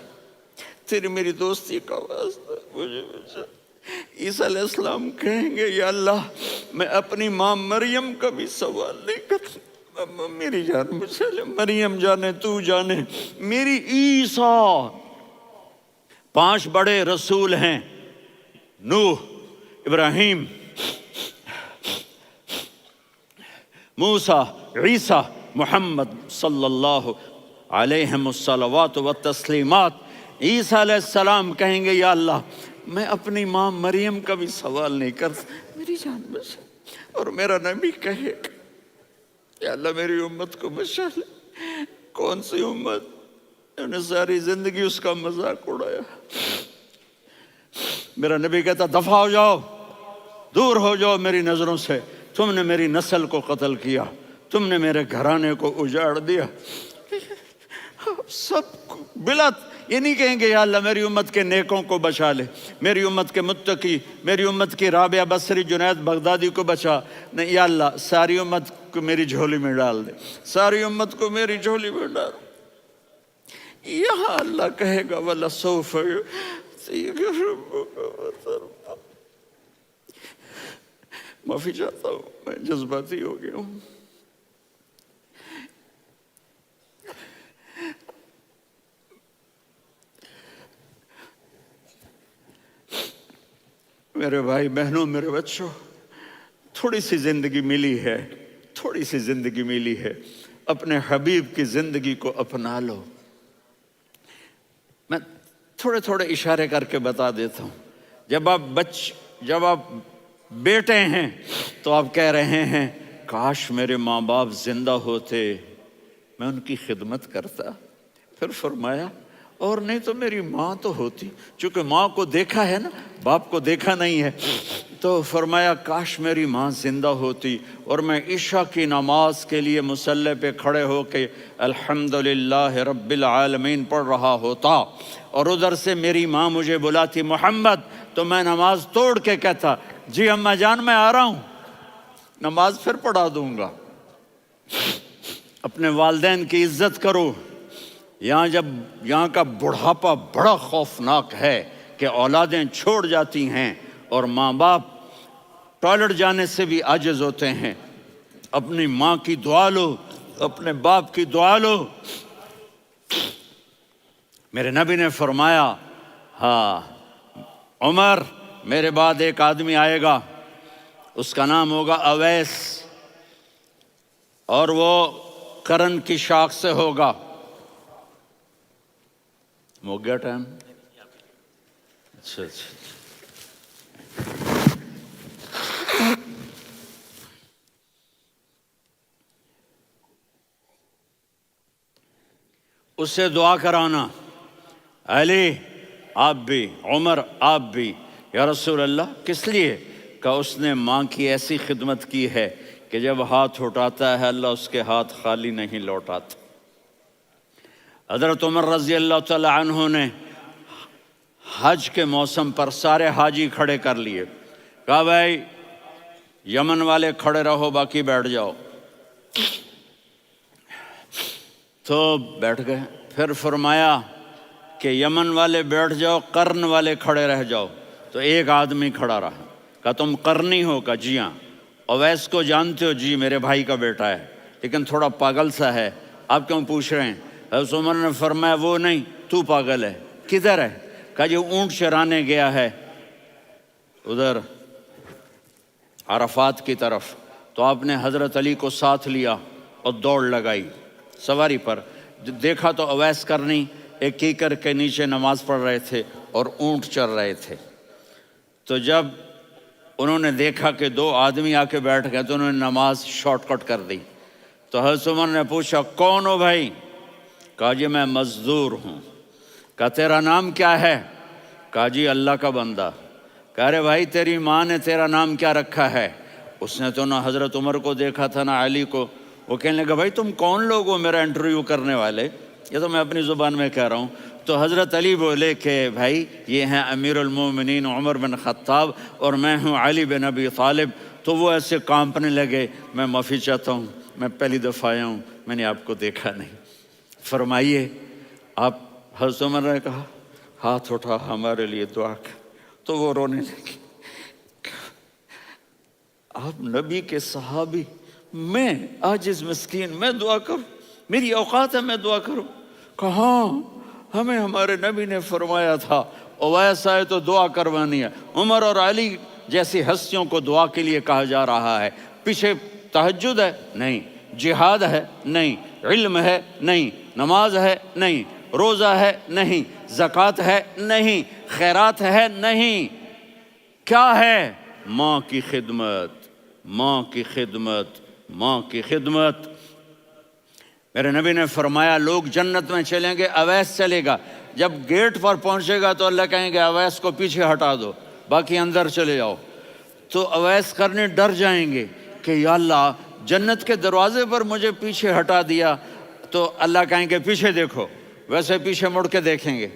Speaker 1: تیری میری دوستی کا واسطہ مجھے بچا۔ عیسیٰ علیہ السلام کہیں گے یا اللہ میں اپنی ماں مریم کا بھی سوال نہیں کرتا، میری جان بچا لے، مریم جانے تو جانے، میری عیسیٰ 5 بڑے رسول ہیں، نوح، ابراہیم، موسیٰ، عیسیٰ، محمد صلی اللہ علیہ الصلوات والتسلیمات۔ عیسیٰ علیہ السلام کہیں گے یا اللہ میں اپنی ماں مریم کا بھی سوال نہیں کرتا، میری جان بچا۔ اور میرا نبی کہے گا یا اللہ میری امت کو بچا لے۔ کون سی امت؟ انہوں نے ساری زندگی اس کا مذاق اڑایا۔ میرا نبی کہتا دفع ہو جاؤ، دور ہو جاؤ میری نظروں سے، تم نے میری نسل کو قتل کیا، تم نے میرے گھرانے کو اجاڑ دیا۔ سب بلا یہ نہیں کہیں گے یا اللہ میری امت کے نیکوں کو بچا لے، میری امت کے متقی، میری امت کی رابعہ بصری، جنید بغدادی کو بچا، نہیں یا اللہ ساری امت کو میری جھولی میں ڈال دے، ساری امت کو میری جھولی میں ڈال۔ یہاں اللہ کہے گا وَلَسَوْفَ يُعْطِيكَ رَبُّكَ فَتَرْضَىٰ۔ معافی چاہتا ہوں، میں جذباتی ہو گیا ہوں۔ میرے بھائی بہنوں، میرے بچوں، تھوڑی سی زندگی ملی ہے، تھوڑی سی زندگی ملی ہے، اپنے حبیب کی زندگی کو اپنا لو۔ میں تھوڑے تھوڑے اشارے کر کے بتا دیتا ہوں۔ جب آپ بیٹے ہیں تو آپ کہہ رہے ہیں کاش میرے ماں باپ زندہ ہوتے، میں ان کی خدمت کرتا۔ پھر فرمایا اور نہیں تو میری ماں تو ہوتی، چونکہ ماں کو دیکھا ہے نا، باپ کو دیکھا نہیں ہے، تو فرمایا کاش میری ماں زندہ ہوتی اور میں عشاء کی نماز کے لیے مصلی پہ کھڑے ہو کے الحمدللہ رب العالمین پڑھ رہا ہوتا، اور ادھر سے میری ماں مجھے بلاتی محمد، تو میں نماز توڑ کے کہتا جی اماں جان میں آ رہا ہوں، نماز پھر پڑھا دوں گا۔ اپنے والدین کی عزت کرو۔ یہاں کا بڑھاپا بڑا خوفناک ہے کہ اولادیں چھوڑ جاتی ہیں اور ماں باپ ٹوائلٹ جانے سے بھی عاجز ہوتے ہیں۔ اپنی ماں کی دعا لو، اپنے باپ کی دعا لو۔ میرے نبی نے فرمایا ہاں عمر میرے بعد ایک آدمی آئے گا، اس کا نام ہوگا اویس، اور وہ قرن کی شاخ سے ہوگا۔ ہو گیا ٹائم؟ اچھا اس سے دعا کرانا، علی آپ بھی، عمر آپ بھی، یا رسول اللہ کس لیے؟ کہ اس نے ماں کی ایسی خدمت کی ہے کہ جب ہاتھ اٹھاتا ہے اللہ اس کے ہاتھ خالی نہیں لوٹاتا۔ حضرت عمر رضی اللہ تعالی عنہ نے حج کے موسم پر سارے حاجی کھڑے کر لیے، کہا بھائی یمن والے کھڑے رہو باقی بیٹھ جاؤ، تو بیٹھ گئے۔ پھر فرمایا کہ یمن والے بیٹھ جاؤ، قرن والے کھڑے رہ جاؤ، تو ایک آدمی کھڑا رہا۔ کہا تم قرنی ہو؟ کہا جی ہاں۔ اویس کو جانتے ہو؟ جی میرے بھائی کا بیٹا ہے لیکن تھوڑا پاگل سا ہے، آپ کیوں پوچھ رہے ہیں؟ حضرت عمر نے فرمایا وہ نہیں، تو پاگل ہے۔ کدھر ہے؟ کہا جی اونٹ چرانے گیا ہے ادھر عرفات کی طرف۔ تو آپ نے حضرت علی کو ساتھ لیا اور دوڑ لگائی سواری پر۔ دیکھا تو اویس کرنی ایک کیکر کے نیچے نماز پڑھ رہے تھے اور اونٹ چر رہے تھے۔ تو جب انہوں نے دیکھا کہ 2 آدمی آ کے بیٹھ گئے تو انہوں نے نماز شارٹ کٹ کر دی۔ تو حضرت عمر نے پوچھا کون ہو بھائی؟ کہا جی میں مزدور ہوں۔ کہا تیرا نام کیا ہے؟ کہا جی اللہ کا بندہ۔ کہا رے بھائی تیری ماں نے تیرا نام کیا رکھا ہے؟ اس نے تو نہ حضرت عمر کو دیکھا تھا نہ علی کو۔ وہ کہنے لگا بھائی تم کون لوگ ہو میرا انٹرویو کرنے والے؟ یہ تو میں اپنی زبان میں کہہ رہا ہوں۔ تو حضرت علی بولے کہ بھائی یہ ہیں امیر المومنین عمر بن خطاب اور میں ہوں علی بن ابی طالب۔ تو وہ ایسے کانپنے لگے، میں معافی چاہتا ہوں، میں پہلی دفعہ آیا ہوں، میں نے آپ کو دیکھا نہیں، فرمائیے آپ۔ حضرت عمر نے کہا ہاتھ اٹھا ہمارے لیے دعا کر۔ تو وہ رونے لگی۔ آپ نبی کے صحابی، میں عاجز مسکین، میں دعا کروں؟ میری اوقات ہے میں دعا کروں؟ کہاں ہمیں ہمارے نبی نے فرمایا تھا اویس آئے تو دعا کروانی ہے۔ عمر اور علی جیسی ہستیوں کو دعا کے لیے کہا جا رہا ہے۔ پیچھے تہجد ہے؟ نہیں۔ جہاد ہے؟ نہیں۔ علم ہے؟ نہیں۔ نماز ہے؟ نہیں۔ روزہ ہے؟ نہیں۔ زکوٰۃ ہے؟ نہیں۔ خیرات ہے؟ نہیں۔ کیا ہے؟ ماں کی خدمت، ماں کی خدمت، ماں کی خدمت۔ میرے نبی نے فرمایا لوگ جنت میں چلیں گے، اویس چلے گا، جب گیٹ پر پہنچے گا تو اللہ کہیں گے اویس کو پیچھے ہٹا دو، باقی اندر چلے جاؤ۔ تو اویس کرنے ڈر جائیں گے کہ یا اللہ جنت کے دروازے پر مجھے پیچھے ہٹا دیا، تو اللہ کہیں گے پیچھے دیکھو، ویسے پیچھے مڑ کے دیکھیں گے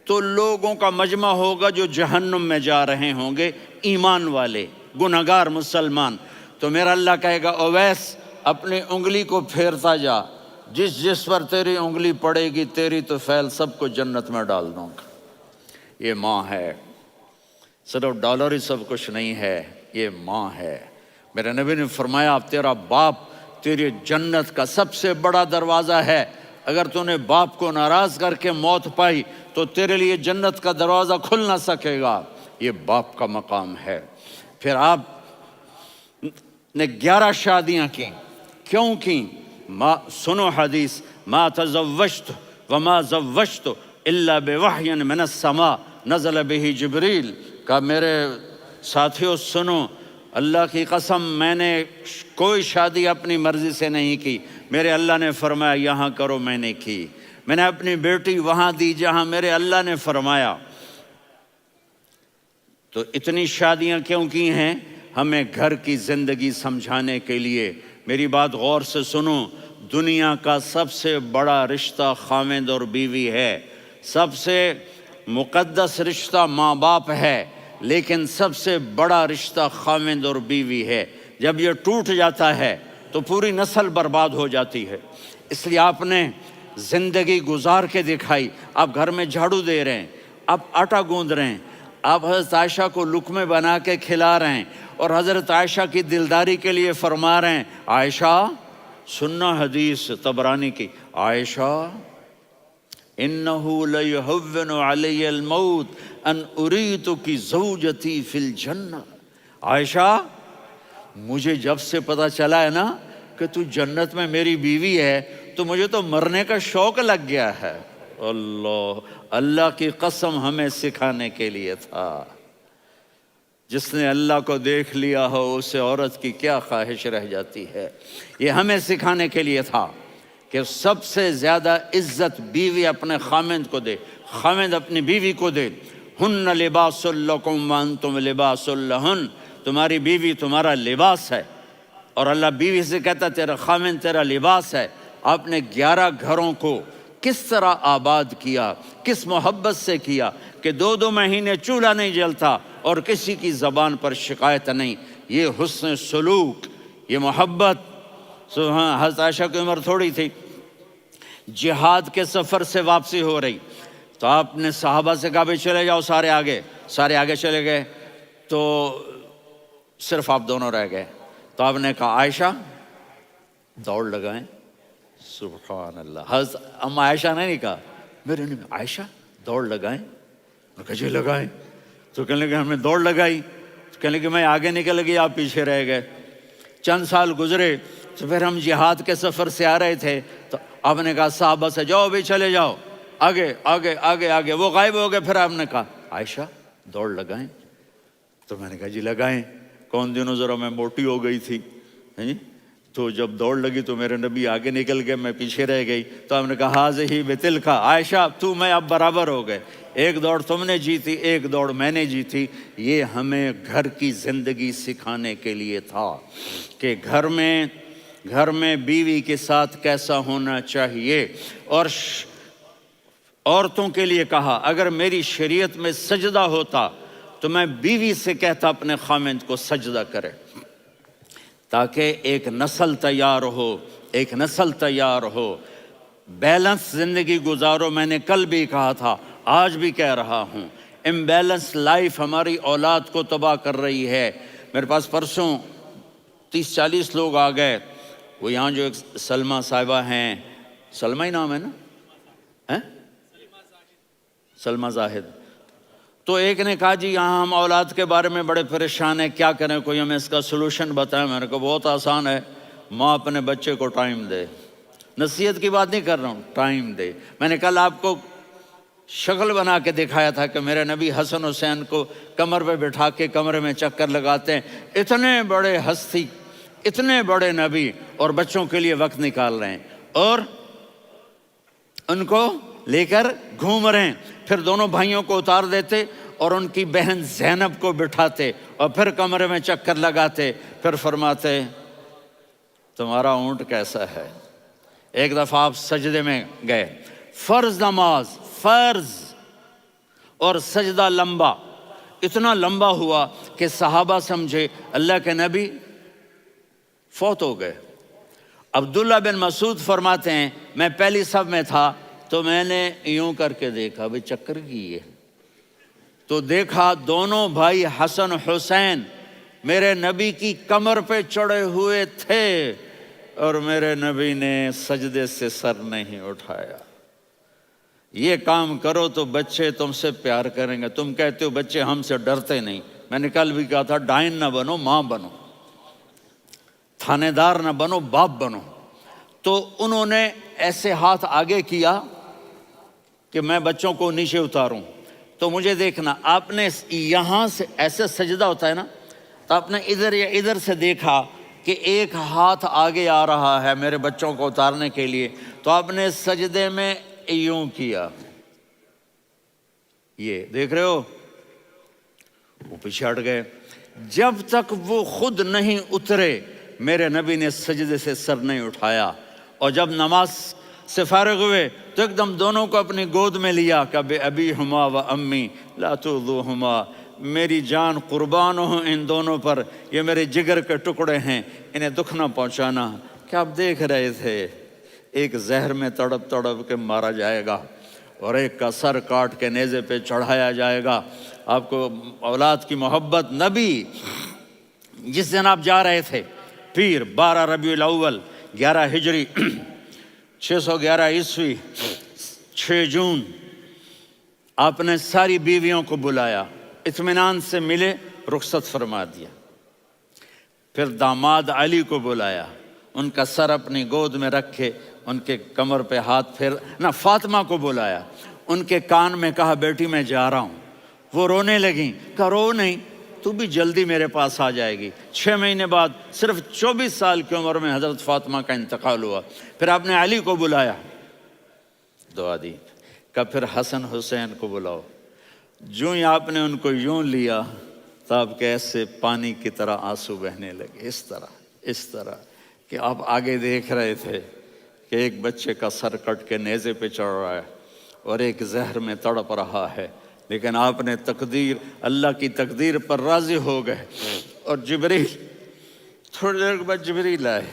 Speaker 1: تو لوگوں کا مجمع ہوگا جو جہنم میں جا رہے ہوں گے، ایمان والے، گنہگار مسلمان۔ تو میرا اللہ کہے گا اویس اپنی انگلی کو پھیرتا جا، جس جس پر تیری انگلی پڑے گی تیری تو فیل سب کو جنت میں ڈال دوں گا۔ یہ ماں ہے، صرف ڈالر ہی سب کچھ نہیں ہے، یہ ماں ہے۔ میرے نبی نے فرمایا تیرا باپ تیری جنت کا سب سے بڑا دروازہ ہے، اگر تو نے باپ کو ناراض کر کے موت پائی تو تیرے لیے جنت کا دروازہ کھل نہ سکے گا، یہ باپ کا مقام ہے۔ پھر آپ نے 11 شادیاں کی، کیوں کی؟ سنو حدیث، ما تزوجت وما زوجت الا بوحی من السماء نزل به جبریل۔ کہا میرے ساتھیوں سنو، اللہ کی قسم میں نے کوئی شادی اپنی مرضی سے نہیں کی، میرے اللہ نے فرمایا یہاں کرو، میں نے کی۔ میں نے اپنی بیٹی وہاں دی جہاں میرے اللہ نے فرمایا۔ تو اتنی شادیاں کیوں کی ہیں؟ ہمیں گھر کی زندگی سمجھانے کے لیے۔ میری بات غور سے سنو، دنیا کا سب سے بڑا رشتہ خاوند اور بیوی ہے، سب سے مقدس رشتہ ماں باپ ہے، لیکن سب سے بڑا رشتہ خاوند اور بیوی ہے۔ جب یہ ٹوٹ جاتا ہے تو پوری نسل برباد ہو جاتی ہے۔ اس لیے آپ نے زندگی گزار کے دکھائی۔ آپ گھر میں جھاڑو دے رہے ہیں، آپ آٹا گوندھ رہے ہیں، آپ حضرت عائشہ کو لقمے بنا کے کھلا رہے ہیں، اور حضرت عائشہ کی دلداری کے لیے فرما رہے ہیں عائشہ، سننا حدیث طبرانی کی، عائشہ انہو لیہون علی الموت ان اریتک زوجتی فی الجنہ۔ عائشہ مجھے جب سے پتا چلا ہے نا کہ تو جنت میں میری بیوی ہے تو مجھے تو مرنے کا شوق لگ گیا ہے۔ اللہ کی قسم ہمیں سکھانے کے لیے تھا۔ جس نے اللہ کو دیکھ لیا ہو اسے عورت کی کیا خواہش رہ جاتی ہے۔ یہ ہمیں سکھانے کے لیے تھا کہ سب سے زیادہ عزت بیوی اپنے خاوند کو دے، خاوند اپنی بیوی کو دے۔ ہن لباس لکم وانتم لباس لہن، تمہاری بیوی تمہارا لباس ہے، اور اللہ بیوی سے کہتا تیرا خاوند تیرا لباس ہے۔ آپ نے 11 گھروں کو کس طرح آباد کیا، کس محبت سے کیا کہ 2 مہینے چولہا نہیں جلتا اور کسی کی زبان پر شکایت نہیں۔ یہ حسن سلوک، یہ محبت۔ حضرت عائشہ کی عمر تھوڑی تھی، جہاد کے سفر سے واپسی ہو رہی، تو آپ نے صحابہ سے کہا بھی چلے جاؤ سارے آگے چلے گئے، تو صرف آپ دونوں رہ گئے۔ تو آپ نے کہا عائشہ دوڑ لگائیں۔ سبحان اللہ، حضرت اما عائشہ نے نہیں کہا، میرے نے عائشہ دوڑ لگائیں، میں کہا جی لگائیں۔ تو کہنے لگے ہم نے دوڑ لگائی، تو کہنے لگے میں آگے نکل گئی آپ پیچھے رہ گئے۔ چند سال گزرے تو پھر ہم جہاد کے سفر سے آ رہے تھے، تو آپ نے کہا صحابہ سے جاؤ بھی چلے جاؤ آگے آگے آگے آگے، وہ غائب ہو گئے۔ پھر آپ نے کہا عائشہ دوڑ لگائیں، تو میں نے کہا جی لگائیں۔ کون دنوں ذرا میں موٹی ہو گئی تھی، تو جب دوڑ لگی تو میرے نبی آگے نکل گئے، میں پیچھے رہ گئی۔ تو ہم نے کہا ہاذہ بتلک، عائشہ تو میں اب برابر ہو گئے، ایک دوڑ تم نے جیتی ایک دوڑ میں نے جیتی۔ یہ ہمیں گھر کی زندگی سکھانے کے لیے تھا کہ گھر میں بیوی کے ساتھ کیسا ہونا چاہیے۔ اور عورتوں کے لیے کہا اگر میری شریعت میں سجدہ ہوتا تو میں بیوی سے کہتا اپنے خاوند کو سجدہ کرے، تاکہ ایک نسل تیار ہو، بیلنس زندگی گزارو۔ میں نے کل بھی کہا تھا، آج بھی کہہ رہا ہوں، امبیلنس لائف ہماری اولاد کو تباہ کر رہی ہے۔ میرے پاس پرسوں 30-40 لوگ آ گئے، وہ یہاں جو ایک سلمہ صاحبہ ہیں، سلمہ ہی نام ہے نا، سلمہ زاہد. تو ایک نے کہا جی یہاں ہم اولاد کے بارے میں بڑے پریشان ہیں، کیا کریں، کوئی ہمیں اس کا سلوشن بتائیں. میں نے کہا بہت آسان ہے، ماں اپنے بچے کو ٹائم دے. نصیحت کی بات نہیں کر رہا ہوں، ٹائم دے. میں نے کل آپ کو شکل بنا کے دکھایا تھا کہ میرے نبی حسن حسین کو کمر پہ بٹھا کے کمرے میں چکر لگاتے ہیں. اتنے بڑے ہستی، اتنے بڑے نبی، اور بچوں کے لیے وقت نکال رہے ہیں اور ان کو لے کر گھوم رہے ہیں. پھر دونوں بھائیوں کو اتار دیتے اور ان کی بہن زینب کو بٹھاتے اور پھر کمرے میں چکر لگاتے. پھر فرماتے تمہارا اونٹ کیسا ہے. ایک دفعہ آپ سجدے میں گئے، فرض نماز، فرض، اور سجدہ لمبا، اتنا لمبا ہوا کہ صحابہ سمجھے اللہ کے نبی فوت ہو گئے. عبداللہ بن مسعود فرماتے ہیں میں پہلی صف میں تھا تو میں نے یوں کر کے دیکھا، بھئی چکر کی ہے، تو دیکھا دونوں بھائی حسن حسین میرے نبی کی کمر پہ چڑھے ہوئے تھے اور میرے نبی نے سجدے سے سر نہیں اٹھایا. یہ کام کرو تو بچے تم سے پیار کریں گے. تم کہتے ہو بچے ہم سے ڈرتے نہیں. میں نے کل بھی کہا تھا ڈائن نہ بنو، ماں بنو، تھانے دار نہ بنو، باپ بنو. تو انہوں نے ایسے ہاتھ آگے کیا کہ میں بچوں کو نیچے اتاروں. تو مجھے دیکھنا، آپ نے یہاں سے ایسے سجدہ ہوتا ہے نا، تو آپ نے ادھر یا ادھر سے دیکھا کہ ایک ہاتھ آگے آ رہا ہے میرے بچوں کو اتارنے کے لیے، تو آپ نے سجدے میں یوں کیا. یہ دیکھ رہے ہو، وہ پیچھے ہٹ گئے. جب تک وہ خود نہیں اترے میرے نبی نے سجدے سے سر نہیں اٹھایا. اور جب نماز سے فارغ ہوئے تو ایک دم دونوں کو اپنی گود میں لیا کہ بے ابی ہما و امی لا تؤذوہما، میری جان قربان ہو ان دونوں پر، یہ میرے جگر کے ٹکڑے ہیں، انہیں دکھ نہ پہنچانا. کیا آپ دیکھ رہے تھے ایک زہر میں تڑپ تڑپ کے مارا جائے گا اور ایک کا سر کاٹ کے نیزے پہ چڑھایا جائے گا. آپ کو اولاد کی محبت. نبی جس دن آپ جا رہے تھے پیر 12 ربیع الاول 11 ہجری 611 عیسوی 6 جون، آپ نے ساری بیویوں کو بلایا، اطمینان سے ملے، رخصت فرما دیا. پھر داماد علی کو بلایا، ان کا سر اپنی گود میں رکھے، ان کے کمر پہ ہاتھ پھیر نہ. فاطمہ کو بلایا، ان کے کان میں کہا بیٹی میں جا رہا ہوں. وہ رونے لگیں، کہا رو نہیں، تو بھی جلدی میرے پاس آ جائے گی. 6 مہینے بعد صرف 24 سال کی عمر میں حضرت فاطمہ کا انتقال ہوا. پھر آپ نے علی کو بلایا، دعا دی. کہ پھر حسن حسین کو بلاؤ. جو ہی آپ نے ان کو یوں لیا تو آپ کے ایسے پانی کی طرح آنسو بہنے لگے. اس طرح کہ آپ آگے دیکھ رہے تھے کہ ایک بچے کا سر کٹ کے نیزے پہ چڑھ رہا ہے اور ایک زہر میں تڑپ رہا ہے، لیکن آپ نے تقدیر، اللہ کی تقدیر پر راضی ہو گئے. اور جبریل تھوڑی دیر کے بعد جبریل آئے،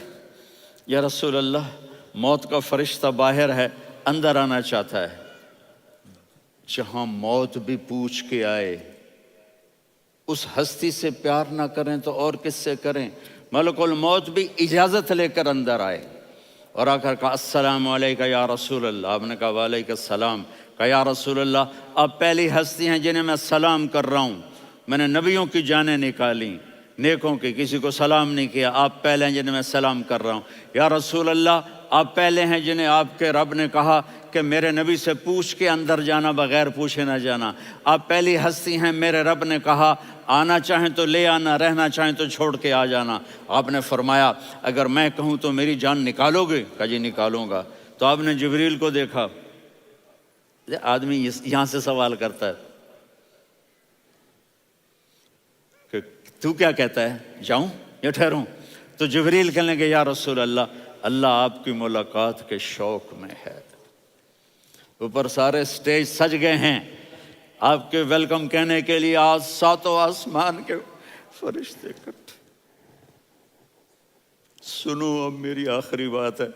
Speaker 1: یا رسول اللہ موت کا فرشتہ باہر ہے، اندر آنا چاہتا ہے. جہاں موت بھی پوچھ کے آئے، اس ہستی سے پیار نہ کریں تو اور کس سے کریں. ملک الموت بھی اجازت لے کر اندر آئے اور آ کر کہا السلام علیکہ یا رسول اللہ. آپ نے کہا وعلیکم السلام. کہا یا رسول اللہ آپ پہلی ہستی ہیں جنہیں میں سلام کر رہا ہوں. میں نے نبیوں کی جانیں نکالیں، نیکوں کی، کسی کو سلام نہیں کیا. آپ پہلے ہیں جنہیں میں سلام کر رہا ہوں. یا رسول اللہ آپ پہلے ہیں جنہیں آپ کے رب نے کہا کہ میرے نبی سے پوچھ کے اندر جانا، بغیر پوچھے نہ جانا. آپ پہلی ہستی ہیں میرے رب نے کہا آنا چاہیں تو لے آنا، رہنا چاہیں تو چھوڑ کے آ جانا. آپ نے فرمایا اگر میں کہوں تو میری جان نکالو گے؟ کہا جی نکالوں گا. تو آپ نے جبریل کو دیکھا. آدمی یہاں سے سوال کرتا ہے کہ تو کیا کہتا ہے، جاؤں یا ٹھہروں؟ تو جبریل کہنے لگے یا رسول اللہ اللہ آپ کی ملاقات کے شوق میں ہے. اوپر سارے سٹیج سج گئے ہیں آپ کے ویلکم کہنے کے لیے. آج 7 آسمان کے فرشتے اکٹھے. سنو اب میری آخری بات ہے.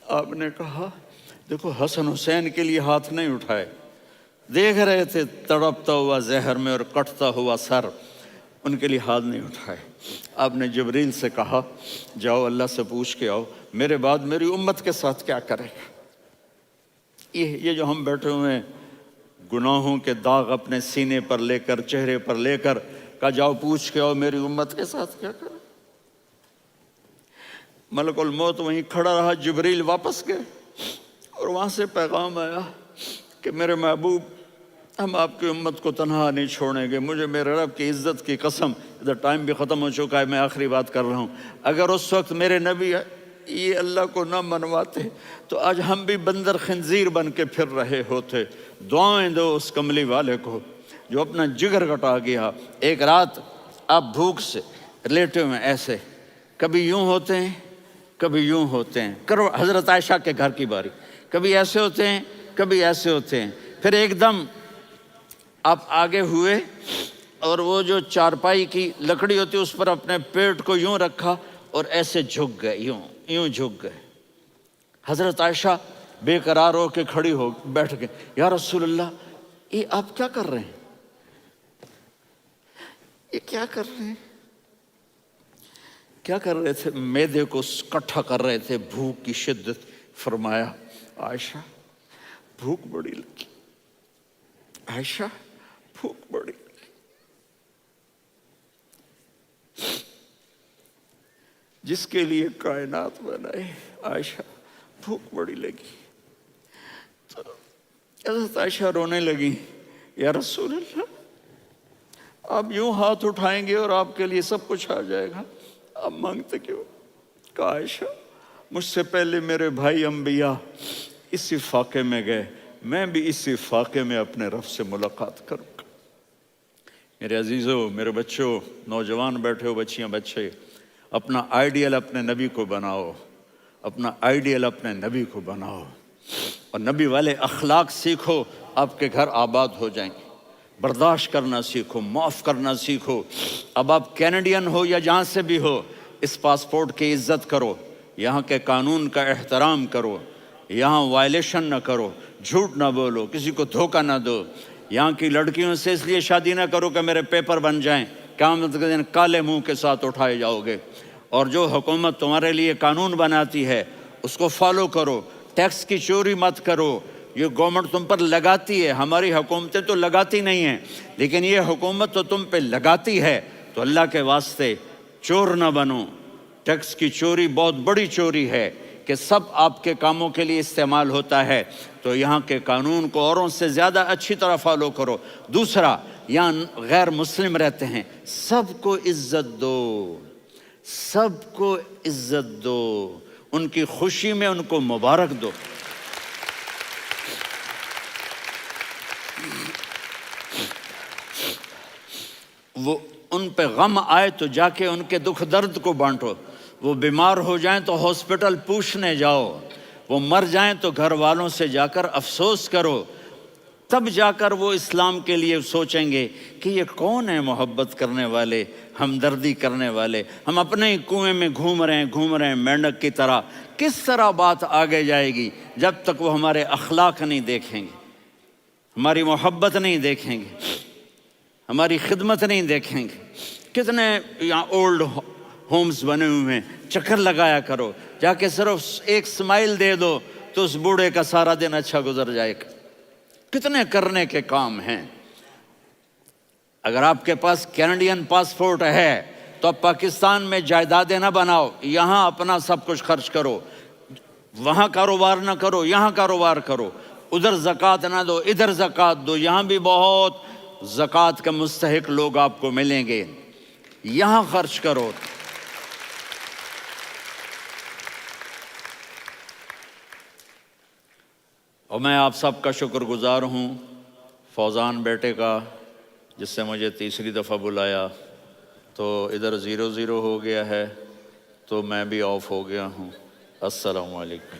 Speaker 1: آپ نے کہا دیکھو حسن حسین کے لیے ہاتھ نہیں اٹھائے، دیکھ رہے تھے تڑپتا ہوا زہر میں اور کٹتا ہوا سر، ان کے لیے ہاتھ نہیں اٹھائے. آپ نے جبریل سے کہا جاؤ اللہ سے پوچھ کے آؤ میرے بعد میری امت کے ساتھ کیا کرے گا. یہ جو ہم بیٹھے ہوئے ہیں گناہوں کے داغ اپنے سینے پر لے کر چہرے پر لے کر کہا جاؤ پوچھ کے آؤ میری امت کے ساتھ کیا کریں. ملک الموت وہیں کھڑا رہا، جبریل واپس گئے اور وہاں سے پیغام آیا کہ میرے محبوب ہم آپ کی امت کو تنہا نہیں چھوڑیں گے. مجھے میرے رب کی عزت کی قسم، ادھر ٹائم بھی ختم ہو چکا ہے، میں آخری بات کر رہا ہوں، اگر اس وقت میرے نبی یہ اللہ کو نہ منواتے تو آج ہم بھی بندر خنزیر بن کے پھر رہے ہوتے. دعائیں دو اس کملی والے کو جو اپنا جگر کٹا گیا. ایک رات آپ بھوک سے لیٹے ہوئے ایسے، کبھی یوں ہوتے ہیں کبھی یوں ہوتے ہیں. کرو حضرت عائشہ کے گھر کی باری، کبھی ایسے ہوتے ہیں کبھی ایسے ہوتے ہیں. پھر ایک دم آپ آگے ہوئے اور وہ جو چارپائی کی لکڑی ہوتی اس پر اپنے پیٹ کو یوں رکھا اور ایسے جھک گئے، یوں جھک گئے. حضرت عائشہ بے قرار ہو کے کھڑی ہو بیٹھ گئے. یا رسول اللہ یہ آپ کیا کر رہے ہیں؟ یہ کیا کر رہے ہیں؟ کیا کر رہے تھے؟ معدے کو کٹھا کر رہے تھے، بھوک کی شدت. فرمایا عائشہ بھوک بڑی لگی، عائشہ بھوک بڑی لگی. جس کے لیے کائنات بنائے عائشہ بھوک بڑی لگی. تو حضرت عائشہ رونے لگی. یا رسول اللہ آپ یوں ہاتھ اٹھائیں گے اور آپ کے لیے سب کچھ آ جائے گا، آپ مانگتے کیوں؟ کہا عائشہ مجھ سے پہلے میرے بھائی انبیاء اسی فاقے میں گئے، میں بھی اسی فاقے میں اپنے رب سے ملاقات کروں گا. میرے عزیزوں، میرے بچوں، نوجوان بیٹھے ہو، بچیاں بچے، اپنا آئیڈیل اپنے نبی کو بناؤ، اپنا آئیڈیل اپنے نبی کو بناؤ اور نبی والے اخلاق سیکھو، آپ کے گھر آباد ہو جائیں گے. برداشت کرنا سیکھو، معاف کرنا سیکھو. اب آپ کینیڈین ہو یا جہاں سے بھی ہو، اس پاسپورٹ کی عزت کرو، یہاں کے قانون کا احترام کرو، یہاں وائلیشن نہ کرو، جھوٹ نہ بولو، کسی کو دھوکہ نہ دو. یہاں کی لڑکیوں سے اس لیے شادی نہ کرو کہ میرے پیپر بن جائیں، قیامت کے دن کالے منہ کے ساتھ اٹھائے جاؤ گے. اور جو حکومت تمہارے لیے قانون بناتی ہے اس کو فالو کرو. ٹیکس کی چوری مت کرو، یہ گورنمنٹ تم پر لگاتی ہے، ہماری حکومتیں تو لگاتی نہیں ہیں لیکن یہ حکومت تو تم پہ لگاتی ہے. تو اللہ کے واسطے چور نہ بنو. ٹیکس کی چوری بہت بڑی چوری ہے کہ سب آپ کے کاموں کے لیے استعمال ہوتا ہے. تو یہاں کے قانون کو اوروں سے زیادہ اچھی طرح فالو کرو. دوسرا، یہاں غیر مسلم رہتے ہیں، سب کو عزت دو، سب کو عزت دو، ان کی خوشی میں ان کو مبارک دو. وہ ان پہ غم آئے تو جا کے ان کے دکھ درد کو بانٹو. وہ بیمار ہو جائیں تو ہاسپٹل پوچھنے جاؤ، وہ مر جائیں تو گھر والوں سے جا کر افسوس کرو. تب جا کر وہ اسلام کے لیے سوچیں گے کہ یہ کون ہے محبت کرنے والے، ہمدردی کرنے والے. ہم اپنے ہی کنویں میں گھوم رہے ہیں مینڈک کی طرح. کس طرح بات آگے جائے گی جب تک وہ ہمارے اخلاق نہیں دیکھیں گے، ہماری محبت نہیں دیکھیں گے، ہماری خدمت نہیں دیکھیں گے. کتنے یہاں اولڈ ہومز بنے ہوئے ہیں، چکر لگایا کرو، جا کے صرف ایک سمائل دے دو تو اس بوڑھے کا سارا دن اچھا گزر جائے گا. کتنے کرنے کے کام ہیں. اگر آپ کے پاس کینیڈین پاسپورٹ ہے تو اب پاکستان میں جائیدادیں نہ بناؤ، یہاں اپنا سب کچھ خرچ کرو. وہاں کاروبار نہ کرو، یہاں کاروبار کرو. ادھر زکوٰۃ نہ دو، ادھر زکوٰۃ دو. یہاں بھی بہت زکوٰۃ کے مستحق لوگ آپ کو ملیں گے، یہاں خرچ کرو. اور میں آپ سب کا شکر گزار ہوں، فوزان بیٹے کا، جس سے مجھے تیسری دفعہ بلایا. تو ادھر 0-0 ہو گیا ہے تو میں بھی آف ہو گیا ہوں. السلام علیکم.